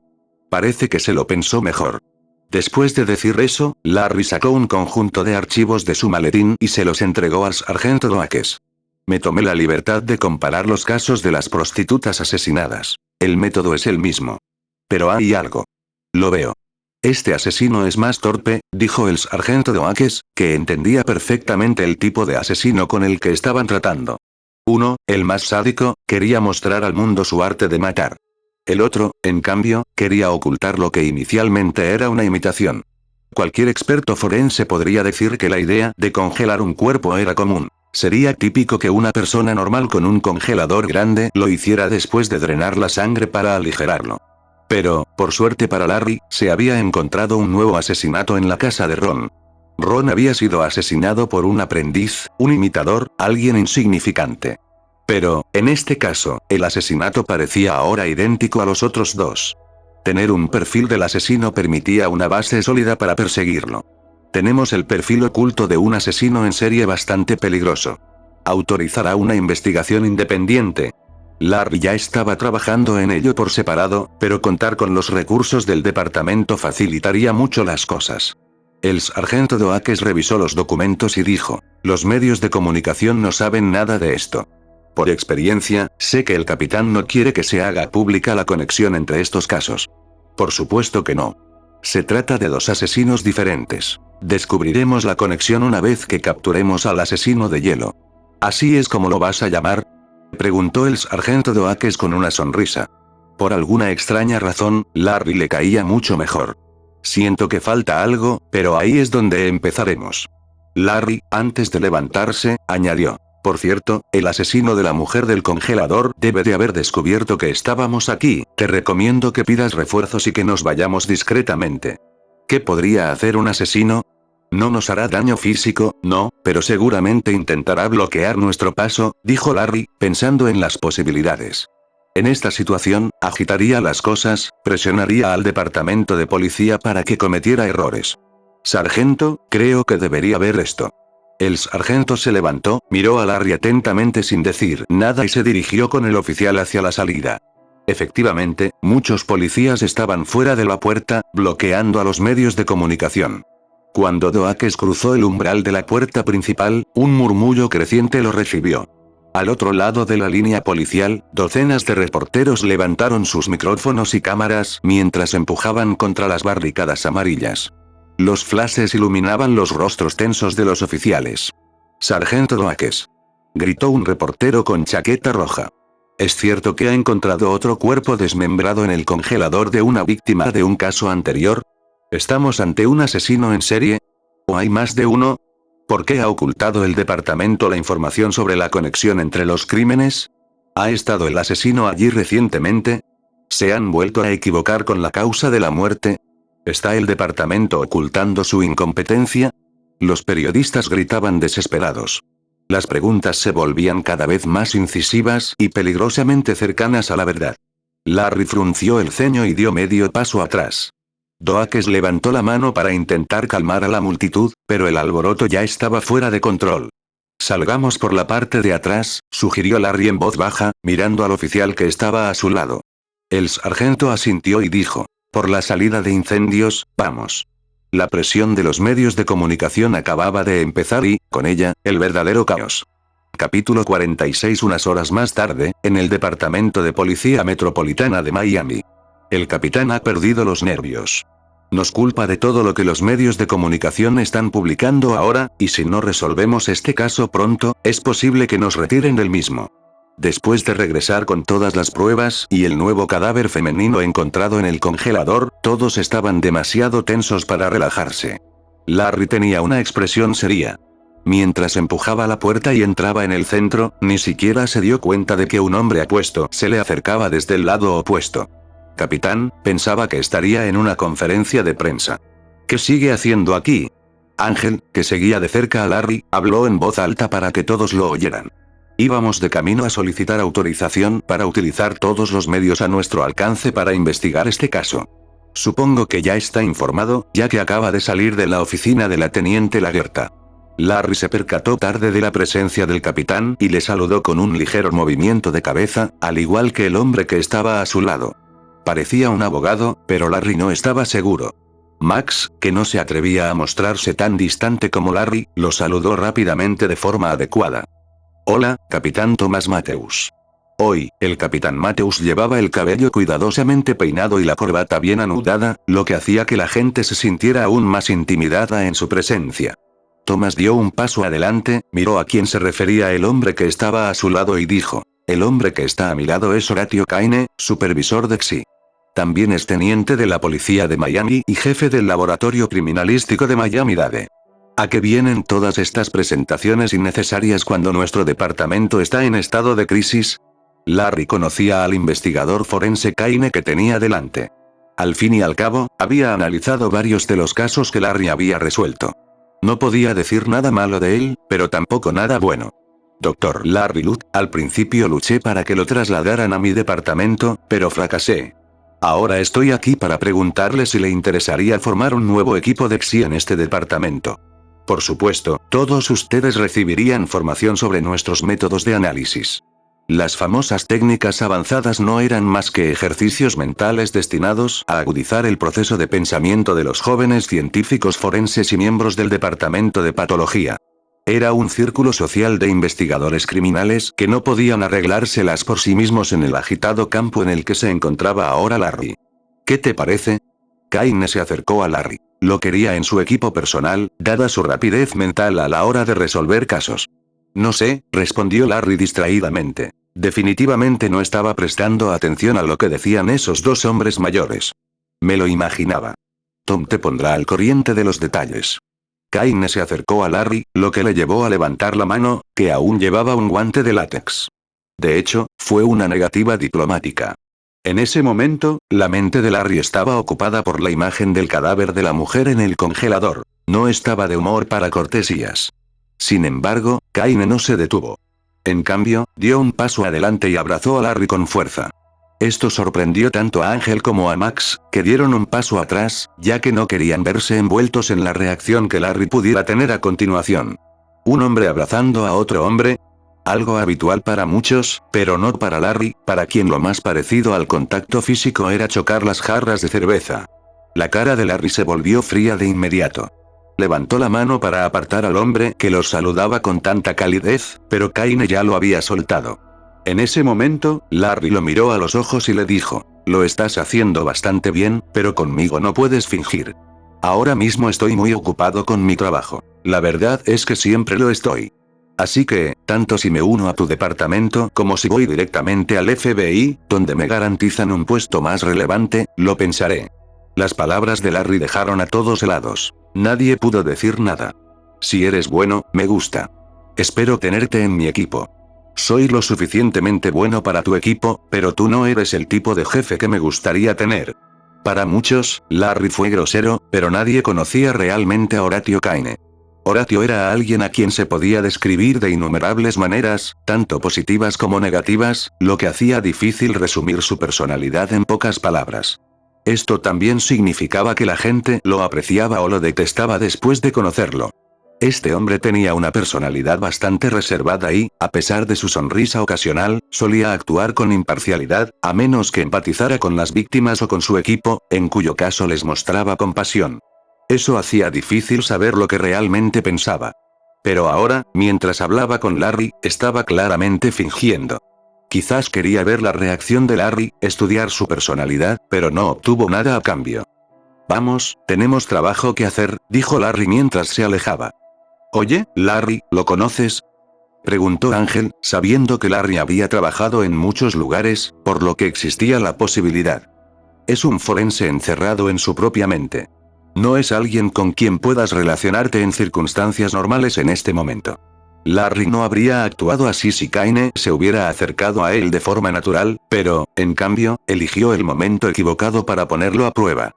Parece que se lo pensó mejor. Después de decir eso, Larry sacó un conjunto de archivos de su maletín y se los entregó al sargento Doakes. Me tomé la libertad de comparar los casos de las prostitutas asesinadas. El método es el mismo. Pero hay algo. Lo veo. Este asesino es más torpe, dijo el sargento Doakes, que entendía perfectamente el tipo de asesino con el que estaban tratando. Uno, el más sádico, quería mostrar al mundo su arte de matar. El otro, en cambio, quería ocultar lo que inicialmente era una imitación. Cualquier experto forense podría decir que la idea de congelar un cuerpo era común. Sería típico que una persona normal con un congelador grande lo hiciera después de drenar la sangre para aligerarlo. Pero, por suerte para Larry, se había encontrado un nuevo asesinato en la casa de Ron. Ron había sido asesinado por un aprendiz, un imitador, alguien insignificante. Pero, en este caso, el asesinato parecía ahora idéntico a los otros dos. Tener un perfil del asesino permitía una base sólida para perseguirlo. Tenemos el perfil oculto de un asesino en serie bastante peligroso. Autorizará una investigación independiente. Larry ya estaba trabajando en ello por separado, pero contar con los recursos del departamento facilitaría mucho las cosas. El sargento Doakes revisó los documentos y dijo, los medios de comunicación no saben nada de esto. Por experiencia, sé que el capitán no quiere que se haga pública la conexión entre estos casos. Por supuesto que no. Se trata de dos asesinos diferentes. Descubriremos la conexión una vez que capturemos al asesino de hielo. ¿Así es como lo vas a llamar? Preguntó el sargento Doakes con una sonrisa. Por alguna extraña razón, Larry le caía mucho mejor. Siento que falta algo, pero ahí es donde empezaremos. Larry, antes de levantarse, añadió. Por cierto, el asesino de la mujer del congelador debe de haber descubierto que estábamos aquí. Te recomiendo que pidas refuerzos y que nos vayamos discretamente. ¿Qué podría hacer un asesino? No nos hará daño físico, no, pero seguramente intentará bloquear nuestro paso, dijo Larry, pensando en las posibilidades. En esta situación, agitaría las cosas, presionaría al departamento de policía para que cometiera errores. Sargento, creo que debería ver esto. El sargento se levantó, miró a Larry atentamente sin decir nada y se dirigió con el oficial hacia la salida. Efectivamente, muchos policías estaban fuera de la puerta, bloqueando a los medios de comunicación. Cuando Doakes cruzó el umbral de la puerta principal, un murmullo creciente lo recibió. Al otro lado de la línea policial, docenas de reporteros levantaron sus micrófonos y cámaras mientras empujaban contra las barricadas amarillas. Los flashes iluminaban los rostros tensos de los oficiales. «Sargento Doakes», gritó un reportero con chaqueta roja. ¿Es cierto que ha encontrado otro cuerpo desmembrado en el congelador de una víctima de un caso anterior? ¿Estamos ante un asesino en serie? ¿O hay más de uno? ¿Por qué ha ocultado el departamento la información sobre la conexión entre los crímenes? ¿Ha estado el asesino allí recientemente? ¿Se han vuelto a equivocar con la causa de la muerte? ¿Está el departamento ocultando su incompetencia? Los periodistas gritaban desesperados. Las preguntas se volvían cada vez más incisivas y peligrosamente cercanas a la verdad. Larry frunció el ceño y dio medio paso atrás. Doakes levantó la mano para intentar calmar a la multitud, pero el alboroto ya estaba fuera de control. Salgamos por la parte de atrás, sugirió Larry en voz baja, mirando al oficial que estaba a su lado. El sargento asintió y dijo, por la salida de incendios, vamos. La presión de los medios de comunicación acababa de empezar y, con ella, el verdadero caos. Capítulo 46. Unas horas más tarde, en el Departamento de Policía Metropolitana de Miami. El capitán ha perdido los nervios. Nos culpa de todo lo que los medios de comunicación están publicando ahora, y si no resolvemos este caso pronto, es posible que nos retiren del mismo. Después de regresar con todas las pruebas y el nuevo cadáver femenino encontrado en el congelador, todos estaban demasiado tensos para relajarse. Larry tenía una expresión seria. Mientras empujaba la puerta y entraba en el centro, ni siquiera se dio cuenta de que un hombre apuesto se le acercaba desde el lado opuesto. Capitán, pensaba que estaría en una conferencia de prensa. ¿Qué sigue haciendo aquí? Ángel, que seguía de cerca a Larry, habló en voz alta para que todos lo oyeran. Íbamos de camino a solicitar autorización para utilizar todos los medios a nuestro alcance para investigar este caso. Supongo que ya está informado, ya que acaba de salir de la oficina de la teniente Lagerta. Larry se percató tarde de la presencia del capitán y le saludó con un ligero movimiento de cabeza, al igual que el hombre que estaba a su lado. Parecía un abogado, pero Larry no estaba seguro. Max, que no se atrevía a mostrarse tan distante como Larry, lo saludó rápidamente de forma adecuada. Hola, capitán Thomas Matthews. Hoy, el capitán Matthews llevaba el cabello cuidadosamente peinado y la corbata bien anudada, lo que hacía que la gente se sintiera aún más intimidada en su presencia. Thomas dio un paso adelante, miró a quien se refería el hombre que estaba a su lado y dijo: el hombre que está a mi lado es Horatio Caine, supervisor de XI. También es teniente de la policía de Miami y jefe del laboratorio criminalístico de Miami-Dade. ¿A qué vienen todas estas presentaciones innecesarias cuando nuestro departamento está en estado de crisis? Larry conocía al investigador forense Caine que tenía delante. Al fin y al cabo, había analizado varios de los casos que Larry había resuelto. No podía decir nada malo de él, pero tampoco nada bueno. Dr. Larry Luth, al principio luché para que lo trasladaran a mi departamento, pero fracasé. Ahora estoy aquí para preguntarle si le interesaría formar un nuevo equipo de XI en este departamento. Por supuesto, todos ustedes recibirían formación sobre nuestros métodos de análisis. Las famosas técnicas avanzadas no eran más que ejercicios mentales destinados a agudizar el proceso de pensamiento de los jóvenes científicos forenses y miembros del departamento de patología. Era un círculo social de investigadores criminales que no podían arreglárselas por sí mismos en el agitado campo en el que se encontraba ahora Larry. ¿Qué te parece? Caine se acercó a Larry. Lo quería en su equipo personal, dada su rapidez mental a la hora de resolver casos. No sé, respondió Larry distraídamente. Definitivamente no estaba prestando atención a lo que decían esos dos hombres mayores. Me lo imaginaba. Tom te pondrá al corriente de los detalles. Caine se acercó a Larry, lo que le llevó a levantar la mano, que aún llevaba un guante de látex. De hecho, fue una negativa diplomática. En ese momento, la mente de Larry estaba ocupada por la imagen del cadáver de la mujer en el congelador. No estaba de humor para cortesías. Sin embargo, Caine no se detuvo. En cambio, dio un paso adelante y abrazó a Larry con fuerza. Esto sorprendió tanto a Ángel como a Max, que dieron un paso atrás, ya que no querían verse envueltos en la reacción que Larry pudiera tener a continuación. Un hombre abrazando a otro hombre. Algo habitual para muchos, pero no para Larry, para quien lo más parecido al contacto físico era chocar las jarras de cerveza. La cara de Larry se volvió fría de inmediato. Levantó la mano para apartar al hombre que los saludaba con tanta calidez, pero Caine ya lo había soltado. En ese momento, Larry lo miró a los ojos y le dijo: lo estás haciendo bastante bien, pero conmigo no puedes fingir. Ahora mismo estoy muy ocupado con mi trabajo. La verdad es que siempre lo estoy. Así que, tanto si me uno a tu departamento como si voy directamente al FBI, donde me garantizan un puesto más relevante, lo pensaré. Las palabras de Larry dejaron a todos helados. Nadie pudo decir nada. Si eres bueno, me gusta. Espero tenerte en mi equipo. Soy lo suficientemente bueno para tu equipo, pero tú no eres el tipo de jefe que me gustaría tener. Para muchos, Larry fue grosero, pero nadie conocía realmente a Horatio Caine. Horatio era alguien a quien se podía describir de innumerables maneras, tanto positivas como negativas, lo que hacía difícil resumir su personalidad en pocas palabras. Esto también significaba que la gente lo apreciaba o lo detestaba después de conocerlo. Este hombre tenía una personalidad bastante reservada y, a pesar de su sonrisa ocasional, solía actuar con imparcialidad, a menos que empatizara con las víctimas o con su equipo, en cuyo caso les mostraba compasión. Eso hacía difícil saber lo que realmente pensaba. Pero ahora, mientras hablaba con Larry, estaba claramente fingiendo. Quizás quería ver la reacción de Larry, estudiar su personalidad, pero no obtuvo nada a cambio. Vamos, tenemos trabajo que hacer, dijo Larry mientras se alejaba. Oye, Larry, ¿lo conoces? Preguntó Ángel, sabiendo que Larry había trabajado en muchos lugares, por lo que existía la posibilidad. Es un forense encerrado en su propia mente. No es alguien con quien puedas relacionarte en circunstancias normales en este momento. Larry no habría actuado así si Kaine se hubiera acercado a él de forma natural, pero, en cambio, eligió el momento equivocado para ponerlo a prueba.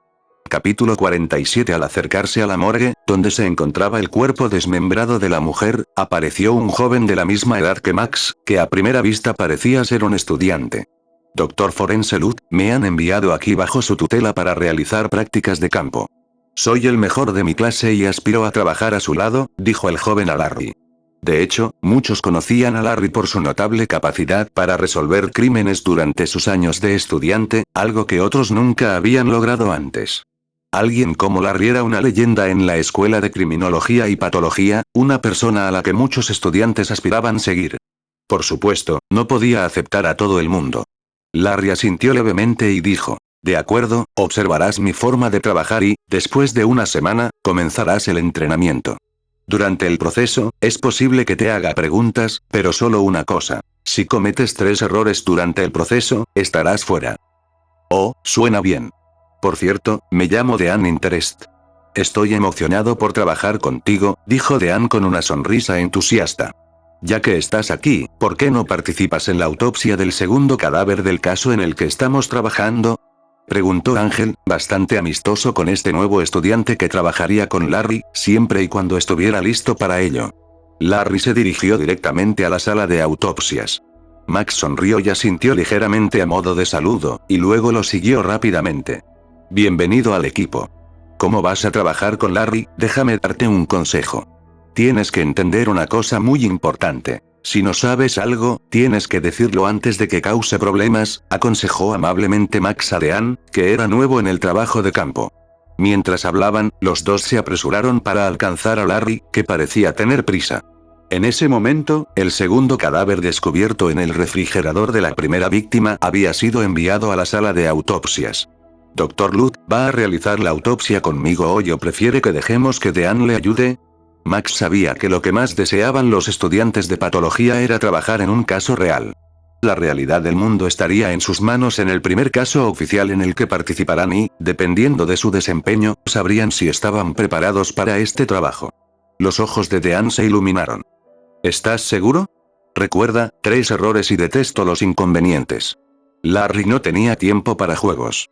Capítulo 47. Al acercarse a la morgue, donde se encontraba el cuerpo desmembrado de la mujer, apareció un joven de la misma edad que Max, que a primera vista parecía ser un estudiante. Doctor Forense Lutz, me han enviado aquí bajo su tutela para realizar prácticas de campo. Soy el mejor de mi clase y aspiro a trabajar a su lado, dijo el joven a Larry. De hecho, muchos conocían a Larry por su notable capacidad para resolver crímenes durante sus años de estudiante, algo que otros nunca habían logrado antes. Alguien como Larry era una leyenda en la escuela de criminología y patología, una persona a la que muchos estudiantes aspiraban seguir. Por supuesto, no podía aceptar a todo el mundo. Larry asintió levemente y dijo, de acuerdo, observarás mi forma de trabajar y, después de una semana, comenzarás el entrenamiento. Durante el proceso, es posible que te haga preguntas, pero solo una cosa. Si cometes 3 errores durante el proceso, estarás fuera. Oh, suena bien. Por cierto, me llamo Dean Interest. Estoy emocionado por trabajar contigo, dijo Dean con una sonrisa entusiasta. Ya que estás aquí, ¿por qué no participas en la autopsia del segundo cadáver del caso en el que estamos trabajando? Preguntó Ángel, bastante amistoso con este nuevo estudiante que trabajaría con Larry, siempre y cuando estuviera listo para ello. Larry se dirigió directamente a la sala de autopsias. Max sonrió y asintió ligeramente a modo de saludo, y luego lo siguió rápidamente. Bienvenido al equipo. ¿Cómo vas a trabajar con Larry? Déjame darte un consejo. Tienes que entender una cosa muy importante. Si no sabes algo, tienes que decirlo antes de que cause problemas, aconsejó amablemente Max a Dean, que era nuevo en el trabajo de campo. Mientras hablaban, los dos se apresuraron para alcanzar a Larry, que parecía tener prisa. En ese momento, el segundo cadáver descubierto en el refrigerador de la primera víctima había sido enviado a la sala de autopsias. Doctor Lutz, ¿va a realizar la autopsia conmigo hoy o prefiere que dejemos que Dean le ayude? Max sabía que lo que más deseaban los estudiantes de patología era trabajar en un caso real. La realidad del mundo estaría en sus manos en el primer caso oficial en el que participarán y, dependiendo de su desempeño, sabrían si estaban preparados para este trabajo. Los ojos de Dean se iluminaron. ¿Estás seguro? Recuerda, 3 errores y detesto los inconvenientes. Larry no tenía tiempo para juegos.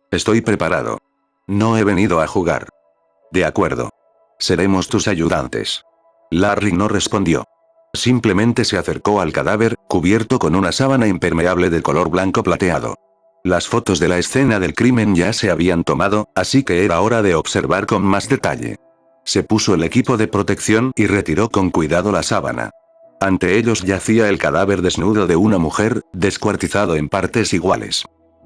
Estoy preparado. No he venido a jugar. De acuerdo. Seremos tus ayudantes. Larry no respondió. Simplemente se acercó al cadáver, cubierto con una sábana impermeable de color blanco plateado. Las fotos de la escena del crimen ya se habían tomado, así que era hora de observar con más detalle. Se puso el equipo de protección y retiró con cuidado la sábana. Ante ellos yacía el cadáver desnudo de una mujer, descuartizado en partes iguales.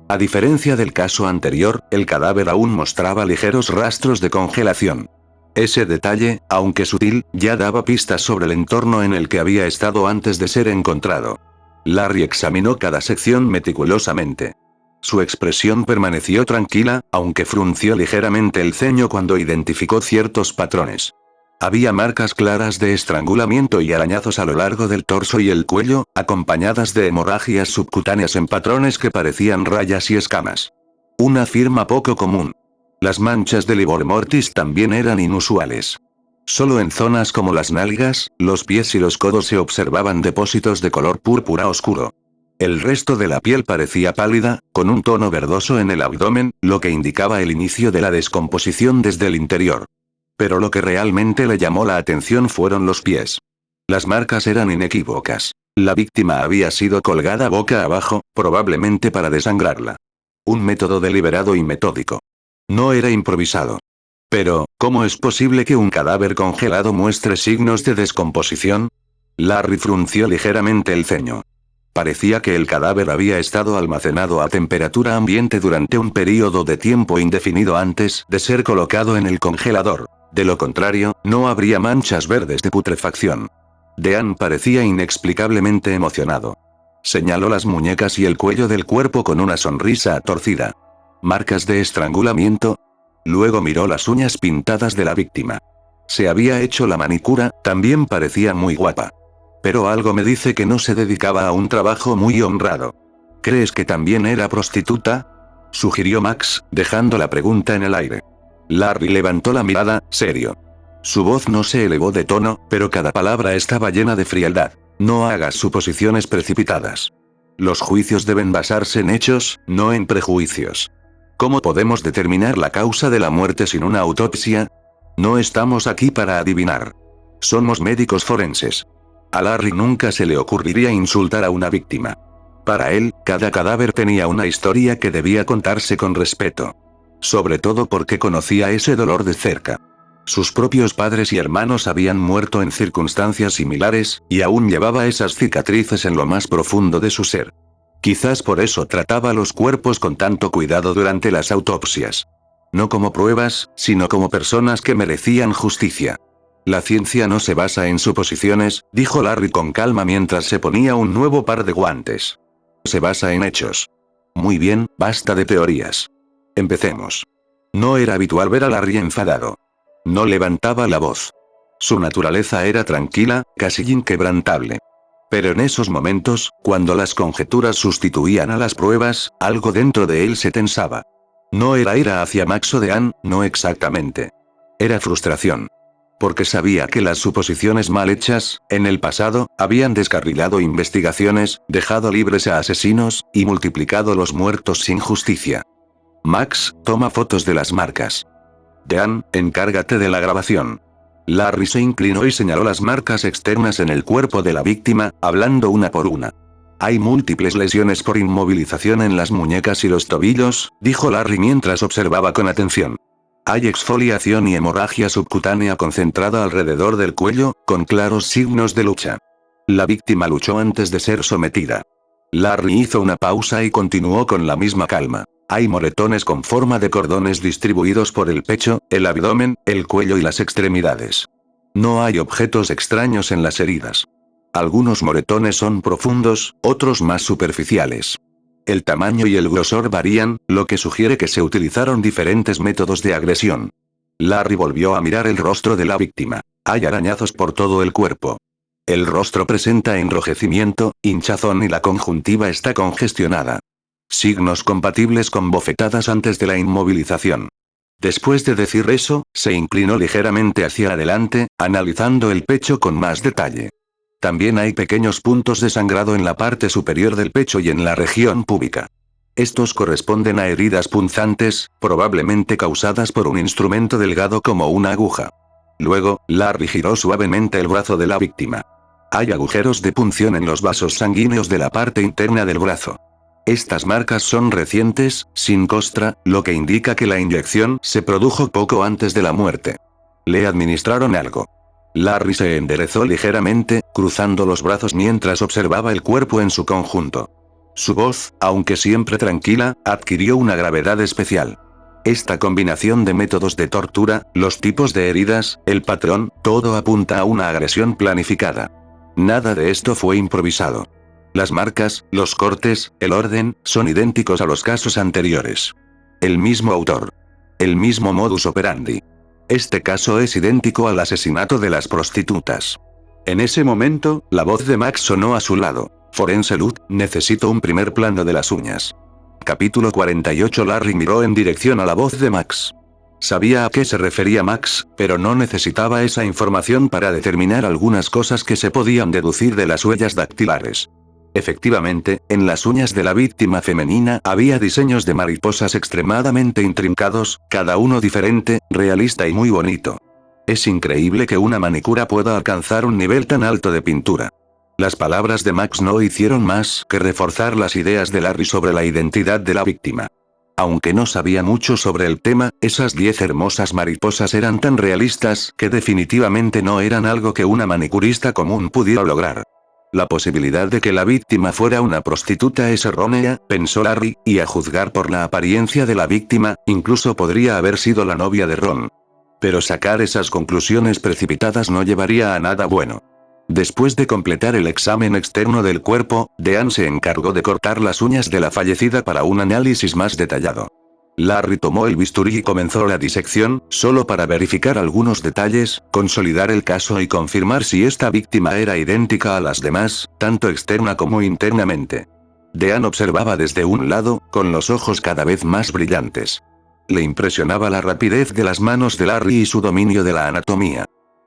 A diferencia del caso anterior, el cadáver aún mostraba ligeros rastros de congelación. Ese detalle, aunque sutil, ya daba pistas sobre el entorno en el que había estado antes de ser encontrado. Larry examinó cada sección meticulosamente. Su expresión permaneció tranquila, aunque frunció ligeramente el ceño cuando identificó ciertos patrones. Había marcas claras de estrangulamiento y arañazos a lo largo del torso y el cuello, acompañadas de hemorragias subcutáneas en patrones que parecían rayas y escamas. Una firma poco común. Las manchas de livor mortis también eran inusuales. Solo en zonas como las nalgas, los pies y los codos se observaban depósitos de color púrpura oscuro. El resto de la piel parecía pálida, con un tono verdoso en el abdomen, lo que indicaba el inicio de la descomposición desde el interior. Pero lo que realmente le llamó la atención fueron los pies. Las marcas eran inequívocas. La víctima había sido colgada boca abajo, probablemente para desangrarla. Un método deliberado y metódico. No era improvisado. Pero, ¿cómo es posible que un cadáver congelado muestre signos de descomposición? Larry frunció ligeramente el ceño. Parecía que el cadáver había estado almacenado a temperatura ambiente durante un período de tiempo indefinido antes de ser colocado en el congelador. De lo contrario, no habría manchas verdes de putrefacción. Dean parecía inexplicablemente emocionado. Señaló las muñecas y el cuello del cuerpo con una sonrisa torcida. ¿Marcas de estrangulamiento? Luego miró las uñas pintadas de la víctima. Se había hecho la manicura, también parecía muy guapa. Pero algo me dice que no se dedicaba a un trabajo muy honrado. ¿Crees que también era prostituta?, sugirió Max, dejando la pregunta en el aire. Larry levantó la mirada, serio. Su voz no se elevó de tono, pero cada palabra estaba llena de frialdad. No hagas suposiciones precipitadas. Los juicios deben basarse en hechos, no en prejuicios. ¿Cómo podemos determinar la causa de la muerte sin una autopsia? No estamos aquí para adivinar. Somos médicos forenses. A Larry nunca se le ocurriría insultar a una víctima. Para él, cada cadáver tenía una historia que debía contarse con respeto. Sobre todo porque conocía ese dolor de cerca. Sus propios padres y hermanos habían muerto en circunstancias similares, y aún llevaba esas cicatrices en lo más profundo de su ser. Quizás por eso trataba los cuerpos con tanto cuidado durante las autopsias. No como pruebas, sino como personas que merecían justicia. La ciencia no se basa en suposiciones, dijo Larry con calma mientras se ponía un nuevo par de guantes. Se basa en hechos. Muy bien, basta de teorías. Empecemos. No era habitual ver a Larry enfadado. No levantaba la voz. Su naturaleza era tranquila, casi inquebrantable. Pero en esos momentos, cuando las conjeturas sustituían a las pruebas, algo dentro de él se tensaba. No era ira hacia Max o Dean, no exactamente. Era frustración. Porque sabía que las suposiciones mal hechas, en el pasado, habían descarrilado investigaciones, dejado libres a asesinos, y multiplicado los muertos sin justicia. Max, toma fotos de las marcas. Dean, encárgate de la grabación. Larry se inclinó y señaló las marcas externas en el cuerpo de la víctima, hablando una por una. Hay múltiples lesiones por inmovilización en las muñecas y los tobillos, dijo Larry mientras observaba con atención. Hay exfoliación y hemorragia subcutánea concentrada alrededor del cuello, con claros signos de lucha. La víctima luchó antes de ser sometida. Larry hizo una pausa y continuó con la misma calma. Hay moretones con forma de cordones distribuidos por el pecho, el abdomen, el cuello y las extremidades. No hay objetos extraños en las heridas. Algunos moretones son profundos, otros más superficiales. El tamaño y el grosor varían, lo que sugiere que se utilizaron diferentes métodos de agresión. Larry volvió a mirar el rostro de la víctima. Hay arañazos por todo el cuerpo. El rostro presenta enrojecimiento, hinchazón y la conjuntiva está congestionada. Signos compatibles con bofetadas antes de la inmovilización. Después de decir eso, se inclinó ligeramente hacia adelante, analizando el pecho con más detalle. También hay pequeños puntos de sangrado en la parte superior del pecho y en la región púbica. Estos corresponden a heridas punzantes, probablemente causadas por un instrumento delgado como una aguja. Luego, Larry giró suavemente el brazo de la víctima. Hay agujeros de punción en los vasos sanguíneos de la parte interna del brazo. Estas marcas son recientes, sin costra, lo que indica que la inyección se produjo poco antes de la muerte. Le administraron algo. Larry se enderezó ligeramente, cruzando los brazos mientras observaba el cuerpo en su conjunto. Su voz, aunque siempre tranquila, adquirió una gravedad especial. Esta combinación de métodos de tortura, los tipos de heridas, el patrón, todo apunta a una agresión planificada. Nada de esto fue improvisado. Las marcas, los cortes, el orden, son idénticos a los casos anteriores. El mismo autor. El mismo modus operandi. Este caso es idéntico al asesinato de las prostitutas. En ese momento, la voz de Max sonó a su lado. Forense Lud, necesito un primer plano de las uñas. Capítulo 48. Larry miró en dirección a la voz de Max. Sabía a qué se refería Max, pero no necesitaba esa información para determinar algunas cosas que se podían deducir de las huellas dactilares. Efectivamente, en las uñas de la víctima femenina había diseños de mariposas extremadamente intrincados, cada uno diferente, realista y muy bonito. Es increíble que una manicura pueda alcanzar un nivel tan alto de pintura. Las palabras de Max no hicieron más que reforzar las ideas de Larry sobre la identidad de la víctima. Aunque no sabía mucho sobre el tema, esas 10 hermosas mariposas eran tan realistas que definitivamente no eran algo que una manicurista común pudiera lograr. La posibilidad de que la víctima fuera una prostituta es errónea, pensó Larry, y a juzgar por la apariencia de la víctima, incluso podría haber sido la novia de Ron. Pero sacar esas conclusiones precipitadas no llevaría a nada bueno. Después de completar el examen externo del cuerpo, Dean se encargó de cortar las uñas de la fallecida para un análisis más detallado. Larry tomó el bisturí y comenzó la disección, solo para verificar algunos detalles, consolidar el caso y confirmar si esta víctima era idéntica a las demás, tanto externa como internamente. Dean observaba desde un lado, con los ojos cada vez más brillantes. Le impresionaba la rapidez de las manos de Larry y su dominio de la anatomía.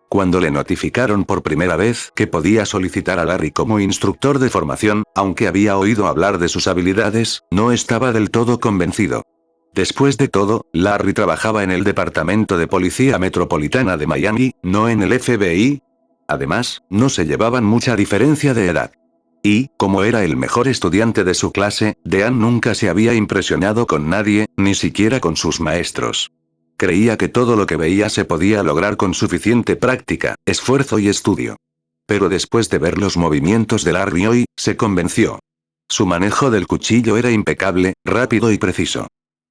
Cuando le notificaron por primera vez que podía solicitar a Larry como instructor de formación, aunque había oído hablar de sus habilidades, no estaba del todo convencido. Después de todo, Larry trabajaba en el Departamento de Policía Metropolitana de Miami, no en el FBI. Además, no se llevaban mucha diferencia de edad. Y, como era el mejor estudiante de su clase, Dean nunca se había impresionado con nadie, ni siquiera con sus maestros. Creía que todo lo que veía se podía lograr con suficiente práctica, esfuerzo y estudio. Pero después de ver los movimientos de Larry hoy, se convenció. Su manejo del cuchillo era impecable, rápido y preciso.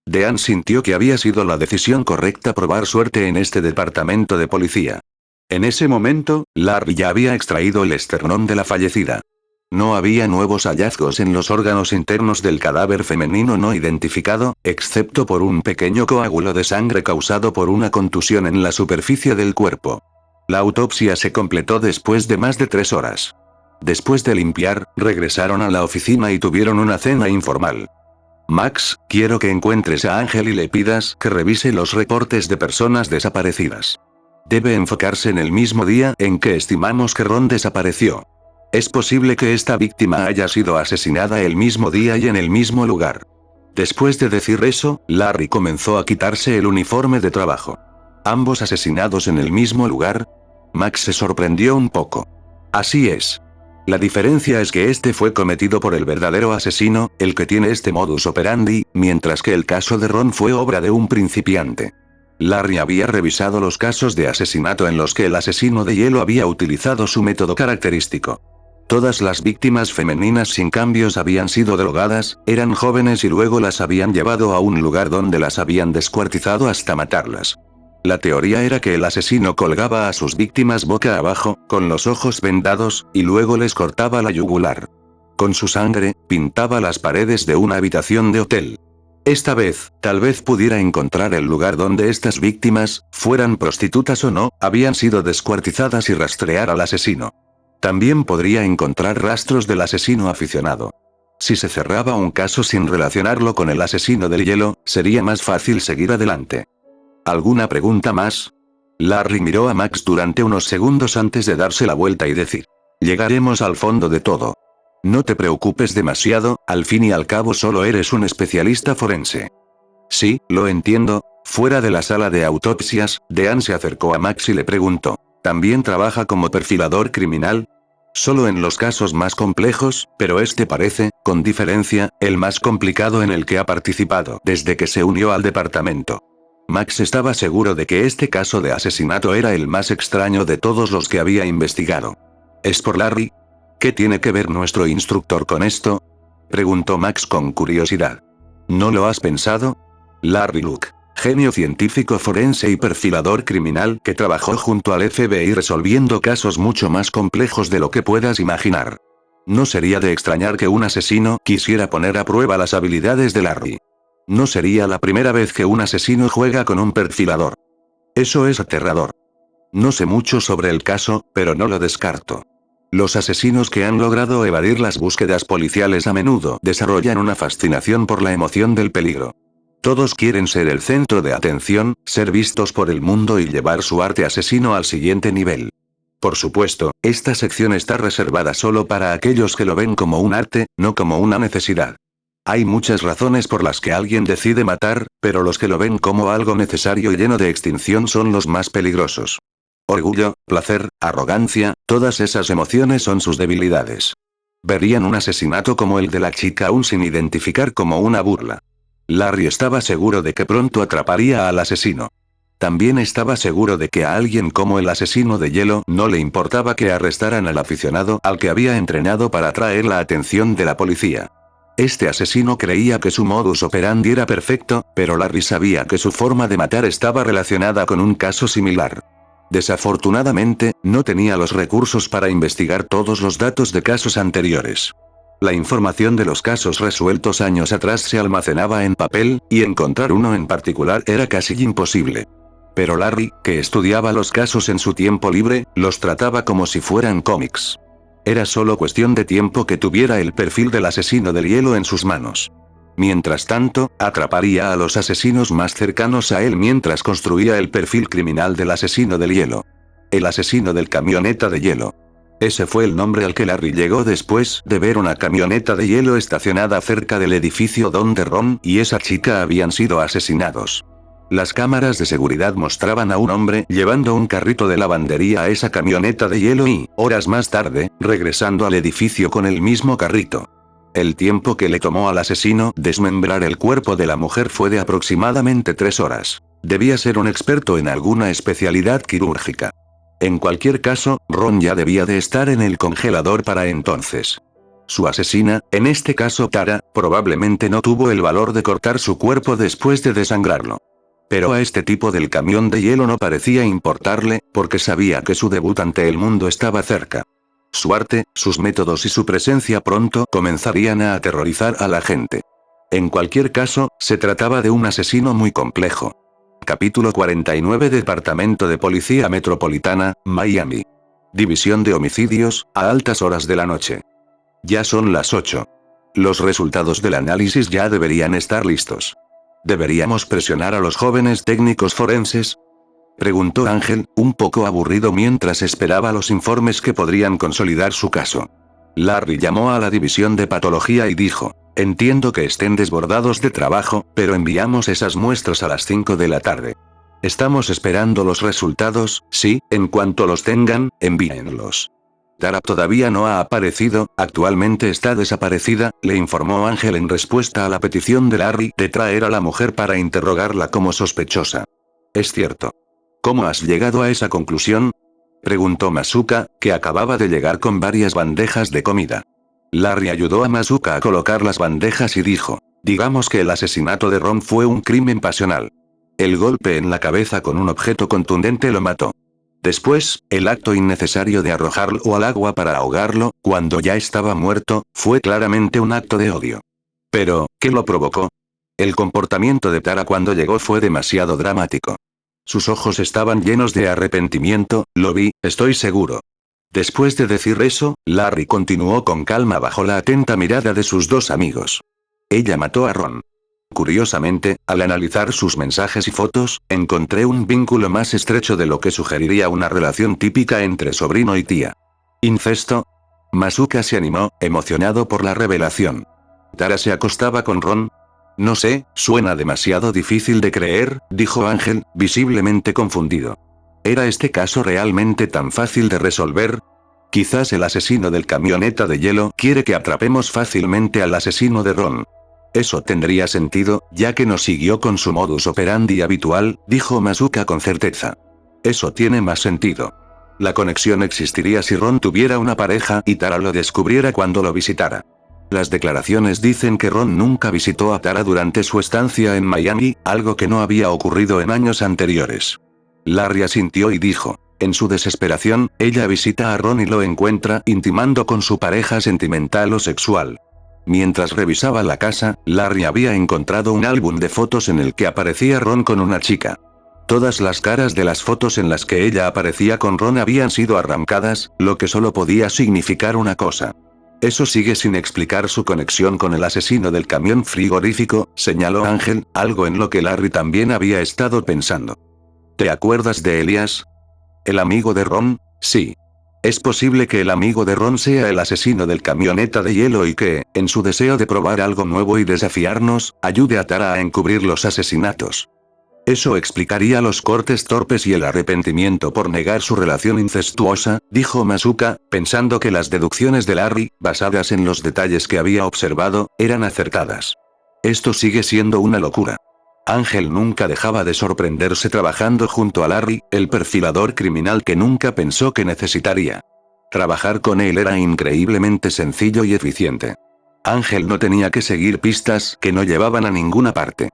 Dean sintió que había sido la decisión correcta probar suerte en este departamento de policía. En ese momento, Larry ya había extraído el esternón de la fallecida. No había nuevos hallazgos en los órganos internos del cadáver femenino no identificado, excepto por un pequeño coágulo de sangre causado por una contusión en la superficie del cuerpo. La autopsia se completó después de más de 3 horas. Después de limpiar, regresaron a la oficina y tuvieron una cena informal. Max, quiero que encuentres a Ángel y le pidas que revise los reportes de personas desaparecidas. Debe enfocarse en el mismo día en que estimamos que Ron desapareció. Es posible que esta víctima haya sido asesinada el mismo día y en el mismo lugar. Después de decir eso, Larry comenzó a quitarse el uniforme de trabajo. ¿Ambos asesinados en el mismo lugar? Max se sorprendió un poco. Así es. La diferencia es que este fue cometido por el verdadero asesino, el que tiene este modus operandi, mientras que el caso de Ron fue obra de un principiante. Larry había revisado los casos de asesinato en los que el asesino de hielo había utilizado su método característico. Todas las víctimas femeninas sin cambios habían sido drogadas, eran jóvenes y luego las habían llevado a un lugar donde las habían descuartizado hasta matarlas. La teoría era que el asesino colgaba a sus víctimas boca abajo, con los ojos vendados, y luego les cortaba la yugular. Con su sangre, pintaba las paredes de una habitación de hotel. Esta vez, tal vez pudiera encontrar el lugar donde estas víctimas, fueran prostitutas o no, habían sido descuartizadas y rastrear al asesino. También podría encontrar rastros del asesino aficionado. Si se cerraba un caso sin relacionarlo con el asesino del hielo, sería más fácil seguir adelante. ¿Alguna pregunta más? Larry miró a Max durante unos segundos antes de darse la vuelta y decir: llegaremos al fondo de todo. No te preocupes demasiado, al fin y al cabo solo eres un especialista forense. Sí, lo entiendo. Fuera de la sala de autopsias, Dean se acercó a Max y le preguntó: ¿también trabaja como perfilador criminal? Solo en los casos más complejos, pero este parece, con diferencia, el más complicado en el que ha participado desde que se unió al departamento. Max estaba seguro de que este caso de asesinato era el más extraño de todos los que había investigado. ¿Es por Larry? ¿Qué tiene que ver nuestro instructor con esto? Preguntó Max con curiosidad. ¿No lo has pensado? Larry Luke, genio científico forense y perfilador criminal que trabajó junto al FBI resolviendo casos mucho más complejos de lo que puedas imaginar. No sería de extrañar que un asesino quisiera poner a prueba las habilidades de Larry. No sería la primera vez que un asesino juega con un perfilador. Eso es aterrador. No sé mucho sobre el caso, pero no lo descarto. Los asesinos que han logrado evadir las búsquedas policiales a menudo desarrollan una fascinación por la emoción del peligro. Todos quieren ser el centro de atención, ser vistos por el mundo y llevar su arte asesino al siguiente nivel. Por supuesto, esta sección está reservada solo para aquellos que lo ven como un arte, no como una necesidad. Hay muchas razones por las que alguien decide matar, pero los que lo ven como algo necesario y lleno de extinción son los más peligrosos. Orgullo, placer, arrogancia, todas esas emociones son sus debilidades. Verían un asesinato como el de la chica aún sin identificar como una burla. Larry estaba seguro de que pronto atraparía al asesino. También estaba seguro de que a alguien como el asesino de hielo no le importaba que arrestaran al aficionado al que había entrenado para atraer la atención de la policía. Este asesino creía que su modus operandi era perfecto, pero Larry sabía que su forma de matar estaba relacionada con un caso similar. Desafortunadamente, no tenía los recursos para investigar todos los datos de casos anteriores. La información de los casos resueltos años atrás se almacenaba en papel, y encontrar uno en particular era casi imposible. Pero Larry, que estudiaba los casos en su tiempo libre, los trataba como si fueran cómics. Era solo cuestión de tiempo que tuviera el perfil del asesino del hielo en sus manos. Mientras tanto, atraparía a los asesinos más cercanos a él mientras construía el perfil criminal del asesino del hielo. El asesino del camioneta de hielo. Ese fue el nombre al que Larry llegó después de ver una camioneta de hielo estacionada cerca del edificio donde Ron y esa chica habían sido asesinados. Las cámaras de seguridad mostraban a un hombre llevando un carrito de lavandería a esa camioneta de hielo y, horas más tarde, regresando al edificio con el mismo carrito. El tiempo que le tomó al asesino desmembrar el cuerpo de la mujer fue de aproximadamente 3 horas. Debía ser un experto en alguna especialidad quirúrgica. En cualquier caso, Ron ya debía de estar en el congelador para entonces. Su asesina, en este caso Tara, probablemente no tuvo el valor de cortar su cuerpo después de desangrarlo. Pero a este tipo del camión de hielo no parecía importarle, porque sabía que su debut ante el mundo estaba cerca. Su arte, sus métodos y su presencia pronto comenzarían a aterrorizar a la gente. En cualquier caso, se trataba de un asesino muy complejo. Capítulo 49 Departamento de Policía Metropolitana, Miami. División de Homicidios, a altas horas de la noche. Ya son las 8. Los resultados del análisis ya deberían estar listos. ¿Deberíamos presionar a los jóvenes técnicos forenses?, preguntó Ángel, un poco aburrido mientras esperaba los informes que podrían consolidar su caso. Larry llamó a la división de patología y dijo: entiendo que estén desbordados de trabajo, pero enviamos esas muestras a las 5 de la tarde. Estamos esperando los resultados, sí, en cuanto los tengan, envíenlos. Tara todavía no ha aparecido, actualmente está desaparecida, le informó Ángel en respuesta a la petición de Larry de traer a la mujer para interrogarla como sospechosa. Es cierto. ¿Cómo has llegado a esa conclusión?, preguntó Masuka, que acababa de llegar con varias bandejas de comida. Larry ayudó a Masuka a colocar las bandejas y dijo: digamos que el asesinato de Ron fue un crimen pasional. El golpe en la cabeza con un objeto contundente lo mató. Después, el acto innecesario de arrojarlo al agua para ahogarlo, cuando ya estaba muerto, fue claramente un acto de odio. Pero, ¿qué lo provocó? El comportamiento de Tara cuando llegó fue demasiado dramático. Sus ojos estaban llenos de arrepentimiento, lo vi, estoy seguro. Después de decir eso, Larry continuó con calma bajo la atenta mirada de sus dos amigos. Ella mató a Ron. Curiosamente, al analizar sus mensajes y fotos, encontré un vínculo más estrecho de lo que sugeriría una relación típica entre sobrino y tía. ¿Incesto? Masuka se animó, emocionado por la revelación. ¿Tara se acostaba con Ron? No sé, suena demasiado difícil de creer, dijo Ángel, visiblemente confundido. ¿Era este caso realmente tan fácil de resolver? Quizás el asesino del camioneta de hielo quiere que atrapemos fácilmente al asesino de Ron. Eso tendría sentido, ya que no siguió con su modus operandi habitual, dijo Masuka con certeza. Eso tiene más sentido. La conexión existiría si Ron tuviera una pareja y Tara lo descubriera cuando lo visitara. Las declaraciones dicen que Ron nunca visitó a Tara durante su estancia en Miami, algo que no había ocurrido en años anteriores. Larry asintió y dijo: en su desesperación, ella visita a Ron y lo encuentra intimando con su pareja sentimental o sexual. Mientras revisaba la casa, Larry había encontrado un álbum de fotos en el que aparecía Ron con una chica. Todas las caras de las fotos en las que ella aparecía con Ron habían sido arrancadas, lo que solo podía significar una cosa. Eso sigue sin explicar su conexión con el asesino del camión frigorífico, señaló Ángel, algo en lo que Larry también había estado pensando. ¿Te acuerdas de Elias? ¿El amigo de Ron? Sí. Es posible que el amigo de Ron sea el asesino del camioneta de hielo y que, en su deseo de probar algo nuevo y desafiarnos, ayude a Tara a encubrir los asesinatos. Eso explicaría los cortes torpes y el arrepentimiento por negar su relación incestuosa, dijo Masuka, pensando que las deducciones de Larry, basadas en los detalles que había observado, eran acertadas. Esto sigue siendo una locura. Ángel nunca dejaba de sorprenderse trabajando junto a Larry, el perfilador criminal que nunca pensó que necesitaría. Trabajar con él era increíblemente sencillo y eficiente. Ángel no tenía que seguir pistas que no llevaban a ninguna parte.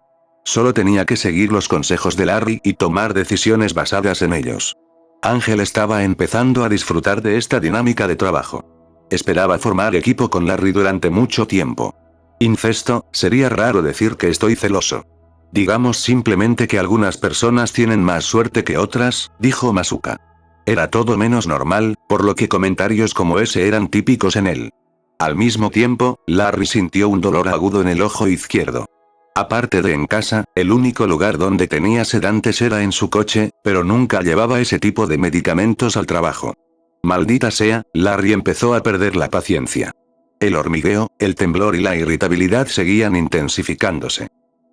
Solo tenía que seguir los consejos de Larry y tomar decisiones basadas en ellos. Ángel estaba empezando a disfrutar de esta dinámica de trabajo. Esperaba formar equipo con Larry durante mucho tiempo. Incesto, sería raro decir que estoy celoso. Digamos simplemente que algunas personas tienen más suerte que otras, dijo Masuka. Era todo menos normal, por lo que comentarios como ese eran típicos en él. Al mismo tiempo, Larry sintió un dolor agudo en el ojo izquierdo. Aparte de en casa, el único lugar donde tenía sedantes era en su coche, pero nunca llevaba ese tipo de medicamentos al trabajo. Maldita sea, Larry empezó a perder la paciencia. El hormigueo, el temblor y la irritabilidad seguían intensificándose.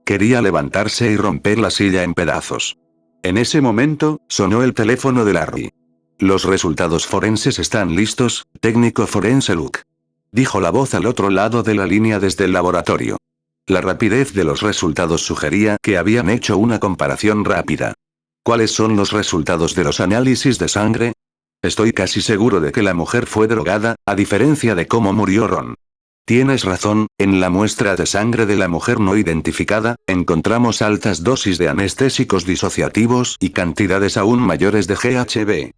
Quería levantarse y romper la silla en pedazos. En ese momento, sonó el teléfono de Larry. Los resultados forenses están listos, técnico forense Luke. Dijo la voz al otro lado de la línea desde el laboratorio. La rapidez de los resultados sugería que habían hecho una comparación rápida. ¿Cuáles son los resultados de los análisis de sangre? Estoy casi seguro de que la mujer fue drogada, a diferencia de cómo murió Ron. Tienes razón, en la muestra de sangre de la mujer no identificada, encontramos altas dosis de anestésicos disociativos y cantidades aún mayores de GHB.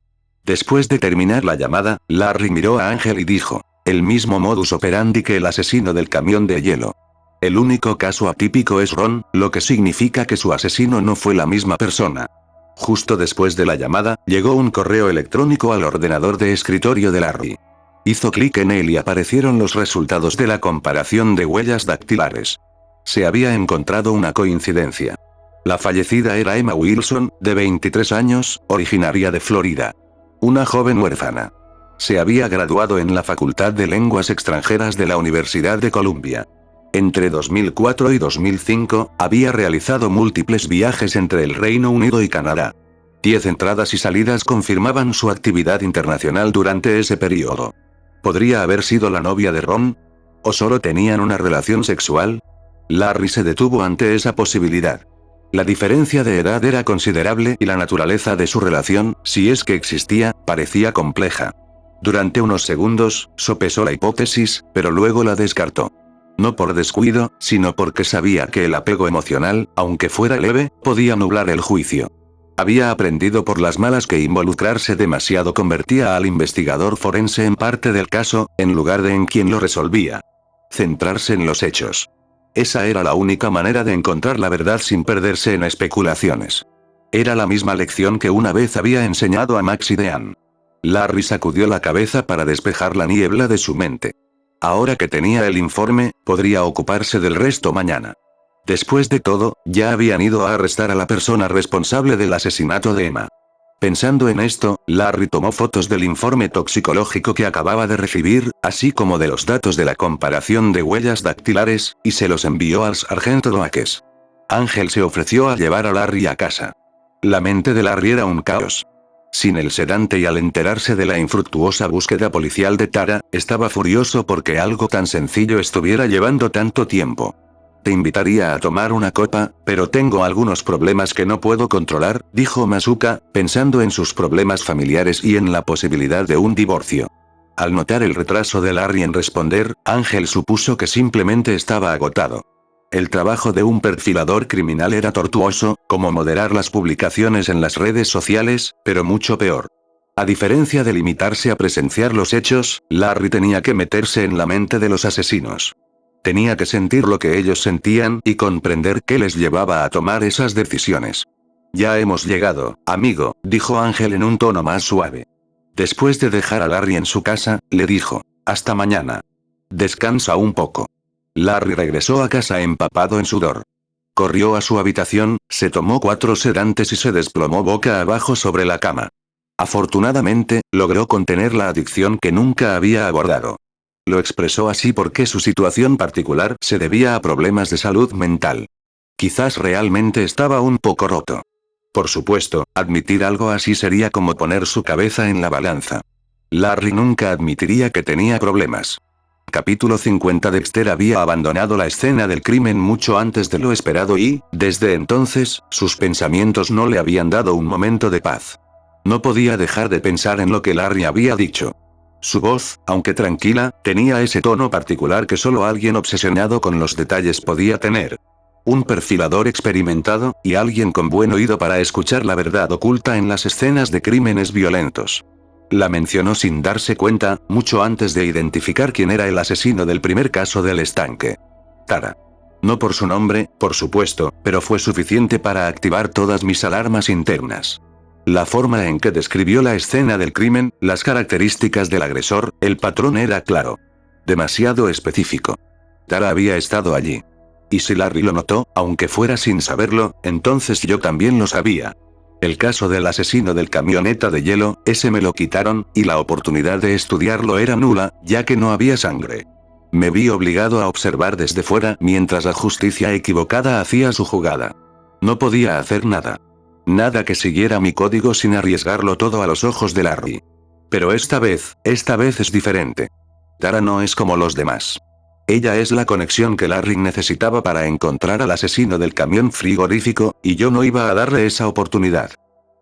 Después de terminar la llamada, Larry miró a Ángel y dijo, el mismo modus operandi que el asesino del camión de hielo. El único caso atípico es Ron, lo que significa que su asesino no fue la misma persona. Justo después de la llamada, llegó un correo electrónico al ordenador de escritorio de Larry. Hizo clic en él y aparecieron los resultados de la comparación de huellas dactilares. Se había encontrado una coincidencia. La fallecida era Emma Wilson, de 23 años, originaria de Florida. Una joven huérfana. Se había graduado en la Facultad de Lenguas Extranjeras de la Universidad de Columbia. Entre 2004 y 2005, había realizado múltiples viajes entre el Reino Unido y Canadá. 10 entradas y salidas confirmaban su actividad internacional durante ese periodo. ¿Podría haber sido la novia de Ron? ¿O solo tenían una relación sexual? Larry se detuvo ante esa posibilidad. La diferencia de edad era considerable y la naturaleza de su relación, si es que existía, parecía compleja. Durante unos segundos, sopesó la hipótesis, pero luego la descartó. No por descuido, sino porque sabía que el apego emocional, aunque fuera leve, podía nublar el juicio. Había aprendido por las malas que involucrarse demasiado convertía al investigador forense en parte del caso, en lugar de en quien lo resolvía. Centrarse en los hechos. Esa era la única manera de encontrar la verdad sin perderse en especulaciones. Era la misma lección que una vez había enseñado a Max y Dean. Larry sacudió la cabeza para despejar la niebla de su mente. Ahora que tenía el informe, podría ocuparse del resto mañana. Después de todo, ya habían ido a arrestar a la persona responsable del asesinato de Emma. Pensando en esto, Larry tomó fotos del informe toxicológico que acababa de recibir, así como de los datos de la comparación de huellas dactilares, y se los envió al sargento Doakes. Ángel se ofreció a llevar a Larry a casa. La mente de Larry era un caos. Sin el sedante y al enterarse de la infructuosa búsqueda policial de Tara, estaba furioso porque algo tan sencillo estuviera llevando tanto tiempo. Te invitaría a tomar una copa, pero tengo algunos problemas que no puedo controlar, dijo Masuka, pensando en sus problemas familiares y en la posibilidad de un divorcio. Al notar el retraso de Larry en responder, Ángel supuso que simplemente estaba agotado. El trabajo de un perfilador criminal era tortuoso, como moderar las publicaciones en las redes sociales, pero mucho peor. A diferencia de limitarse a presenciar los hechos, Larry tenía que meterse en la mente de los asesinos. Tenía que sentir lo que ellos sentían y comprender qué les llevaba a tomar esas decisiones. Ya hemos llegado, amigo, dijo Ángel en un tono más suave. Después de dejar a Larry en su casa, le dijo, hasta mañana. Descansa un poco. Larry regresó a casa empapado en sudor. Corrió a su habitación, se tomó 4 sedantes y se desplomó boca abajo sobre la cama. Afortunadamente, logró contener la adicción que nunca había abordado. Lo expresó así porque su situación particular se debía a problemas de salud mental. Quizás realmente estaba un poco roto. Por supuesto, admitir algo así sería como poner su cabeza en la balanza. Larry nunca admitiría que tenía problemas. Capítulo 50. Dexter había abandonado la escena del crimen mucho antes de lo esperado y, desde entonces, sus pensamientos no le habían dado un momento de paz. No podía dejar de pensar en lo que Larry había dicho. Su voz, aunque tranquila, tenía ese tono particular que solo alguien obsesionado con los detalles podía tener. Un perfilador experimentado, y alguien con buen oído para escuchar la verdad oculta en las escenas de crímenes violentos. La mencionó sin darse cuenta, mucho antes de identificar quién era el asesino del primer caso del estanque. Tara. No por su nombre, por supuesto, pero fue suficiente para activar todas mis alarmas internas. La forma en que describió la escena del crimen, las características del agresor, el patrón era claro. Demasiado específico. Tara había estado allí. Y si Larry lo notó, aunque fuera sin saberlo, entonces yo también lo sabía. El caso del asesino del camioneta de hielo, ese me lo quitaron, y la oportunidad de estudiarlo era nula, ya que no había sangre. Me vi obligado a observar desde fuera mientras la justicia equivocada hacía su jugada. No podía hacer nada. Nada que siguiera mi código sin arriesgarlo todo a los ojos de Larry. Pero esta vez es diferente. Tara no es como los demás. Ella es la conexión que Larry necesitaba para encontrar al asesino del camión frigorífico, y yo no iba a darle esa oportunidad.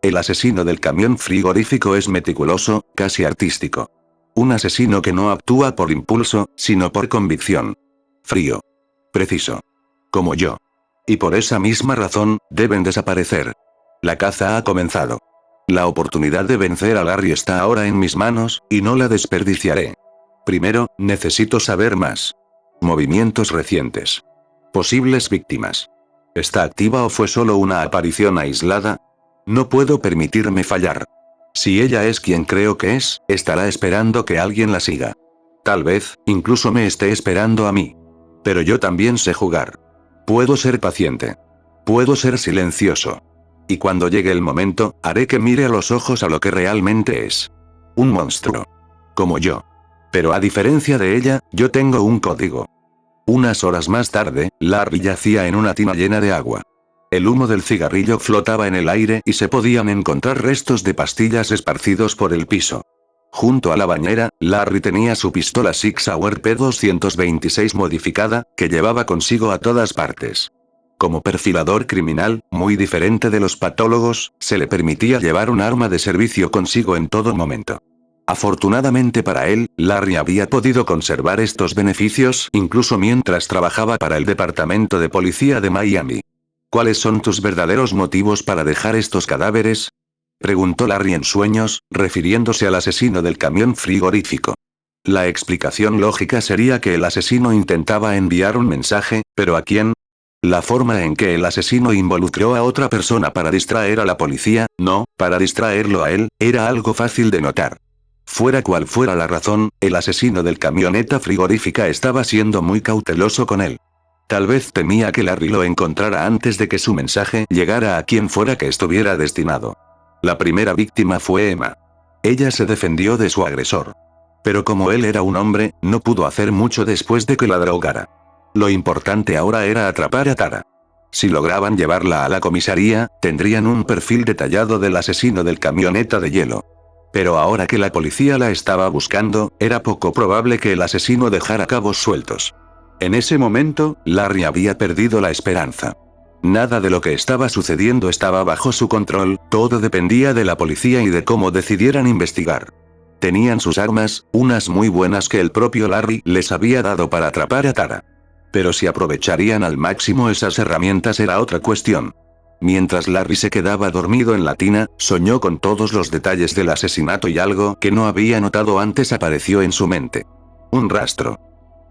El asesino del camión frigorífico es meticuloso, casi artístico. Un asesino que no actúa por impulso, sino por convicción. Frío. Preciso. Como yo. Y por esa misma razón, deben desaparecer. La caza ha comenzado. La oportunidad de vencer a Larry está ahora en mis manos, y no la desperdiciaré. Primero, necesito saber más. Movimientos recientes. Posibles víctimas. ¿Está activa o fue solo una aparición aislada? No puedo permitirme fallar. Si ella es quien creo que es, estará esperando que alguien la siga. Tal vez, incluso me esté esperando a mí. Pero yo también sé jugar. Puedo ser paciente. Puedo ser silencioso. Y cuando llegue el momento, haré que mire a los ojos a lo que realmente es. Un monstruo. Como yo. Pero a diferencia de ella, yo tengo un código. Unas horas más tarde, Larry yacía en una tina llena de agua. El humo del cigarrillo flotaba en el aire y se podían encontrar restos de pastillas esparcidos por el piso. Junto a la bañera, Larry tenía su pistola Sig Sauer P226 modificada, que llevaba consigo a todas partes. Como perfilador criminal, muy diferente de los patólogos, se le permitía llevar un arma de servicio consigo en todo momento. Afortunadamente para él, Larry había podido conservar estos beneficios incluso mientras trabajaba para el Departamento de Policía de Miami. ¿Cuáles son tus verdaderos motivos para dejar estos cadáveres?, preguntó Larry en sueños, refiriéndose al asesino del camión frigorífico. La explicación lógica sería que el asesino intentaba enviar un mensaje, ¿pero a quién? La forma en que el asesino involucró a otra persona para distraer a la policía, no, para distraerlo a él, era algo fácil de notar. Fuera cual fuera la razón, el asesino del camioneta frigorífica estaba siendo muy cauteloso con él. Tal vez temía que Larry lo encontrara antes de que su mensaje llegara a quien fuera que estuviera destinado. La primera víctima fue Emma. Ella se defendió de su agresor. Pero como él era un hombre, no pudo hacer mucho después de que la drogara. Lo importante ahora era atrapar a Tara. Si lograban llevarla a la comisaría, tendrían un perfil detallado del asesino del camioneta de hielo. Pero ahora que la policía la estaba buscando, era poco probable que el asesino dejara cabos sueltos. En ese momento, Larry había perdido la esperanza. Nada de lo que estaba sucediendo estaba bajo su control, todo dependía de la policía y de cómo decidieran investigar. Tenían sus armas, unas muy buenas que el propio Larry les había dado para atrapar a Tara. Pero si aprovecharían al máximo esas herramientas era otra cuestión. Mientras Larry se quedaba dormido en la tina, soñó con todos los detalles del asesinato y algo que no había notado antes apareció en su mente. Un rastro.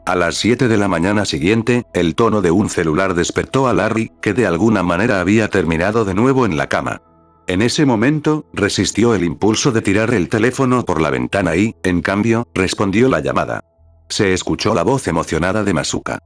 A las 7 de la mañana siguiente, el tono de un celular despertó a Larry, que de alguna manera había terminado de nuevo en la cama. En ese momento, resistió el impulso de tirar el teléfono por la ventana y, en cambio, respondió la llamada. Se escuchó la voz emocionada de Masuka.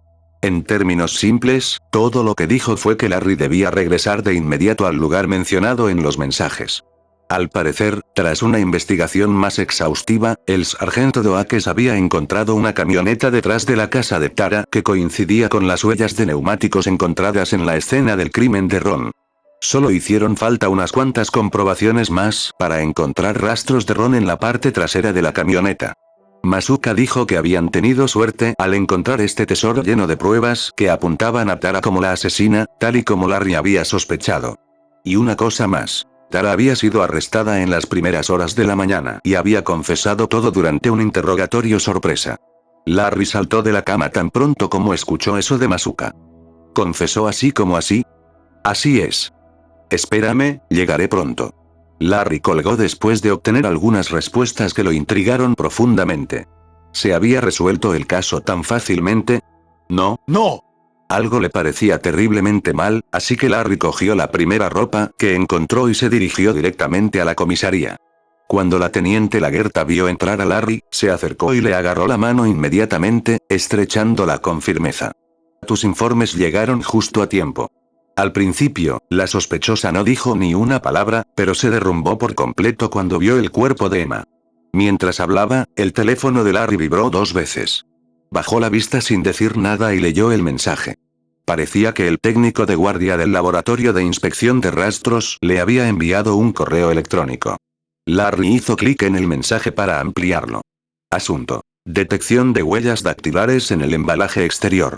En términos simples, todo lo que dijo fue que Larry debía regresar de inmediato al lugar mencionado en los mensajes. Al parecer, tras una investigación más exhaustiva, el sargento Doakes había encontrado una camioneta detrás de la casa de Tara que coincidía con las huellas de neumáticos encontradas en la escena del crimen de Ron. Solo hicieron falta unas cuantas comprobaciones más para encontrar rastros de Ron en la parte trasera de la camioneta. Masuka dijo que habían tenido suerte al encontrar este tesoro lleno de pruebas que apuntaban a Tara como la asesina, tal y como Larry había sospechado. Y una cosa más. Tara había sido arrestada en las primeras horas de la mañana y había confesado todo durante un interrogatorio sorpresa. Larry saltó de la cama tan pronto como escuchó eso de Masuka. ¿Confesó así como así? Así es. Espérame, llegaré pronto. Larry colgó después de obtener algunas respuestas que lo intrigaron profundamente. ¿Se había resuelto el caso tan fácilmente? No. ¡No! Algo le parecía terriblemente mal, así que Larry cogió la primera ropa que encontró y se dirigió directamente a la comisaría. Cuando la teniente Lagerta vio entrar a Larry, se acercó y le agarró la mano inmediatamente, estrechándola con firmeza. Tus informes llegaron justo a tiempo. Al principio, la sospechosa no dijo ni una palabra, pero se derrumbó por completo cuando vio el cuerpo de Emma. Mientras hablaba, el teléfono de Larry vibró 2 veces. Bajó la vista sin decir nada y leyó el mensaje. Parecía que el técnico de guardia del laboratorio de inspección de rastros le había enviado un correo electrónico. Larry hizo clic en el mensaje para ampliarlo. Asunto: detección de huellas dactilares en el embalaje exterior.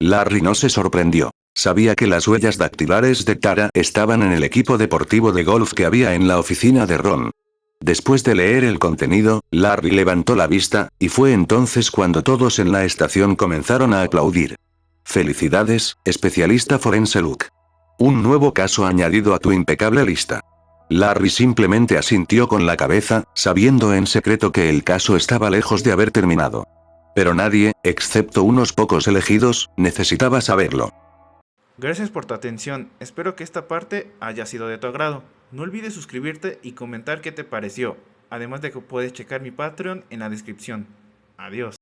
Larry no se sorprendió. Sabía que las huellas dactilares de Tara estaban en el equipo deportivo de golf que había en la oficina de Ron. Después de leer el contenido, Larry levantó la vista, y fue entonces cuando todos en la estación comenzaron a aplaudir. Felicidades, especialista forense Luke. Un nuevo caso añadido a tu impecable lista. Larry simplemente asintió con la cabeza, sabiendo en secreto que el caso estaba lejos de haber terminado. Pero nadie, excepto unos pocos elegidos, necesitaba saberlo. Gracias por tu atención, espero que esta parte haya sido de tu agrado. No olvides suscribirte y comentar qué te pareció, además de que puedes checar mi Patreon en la descripción. Adiós.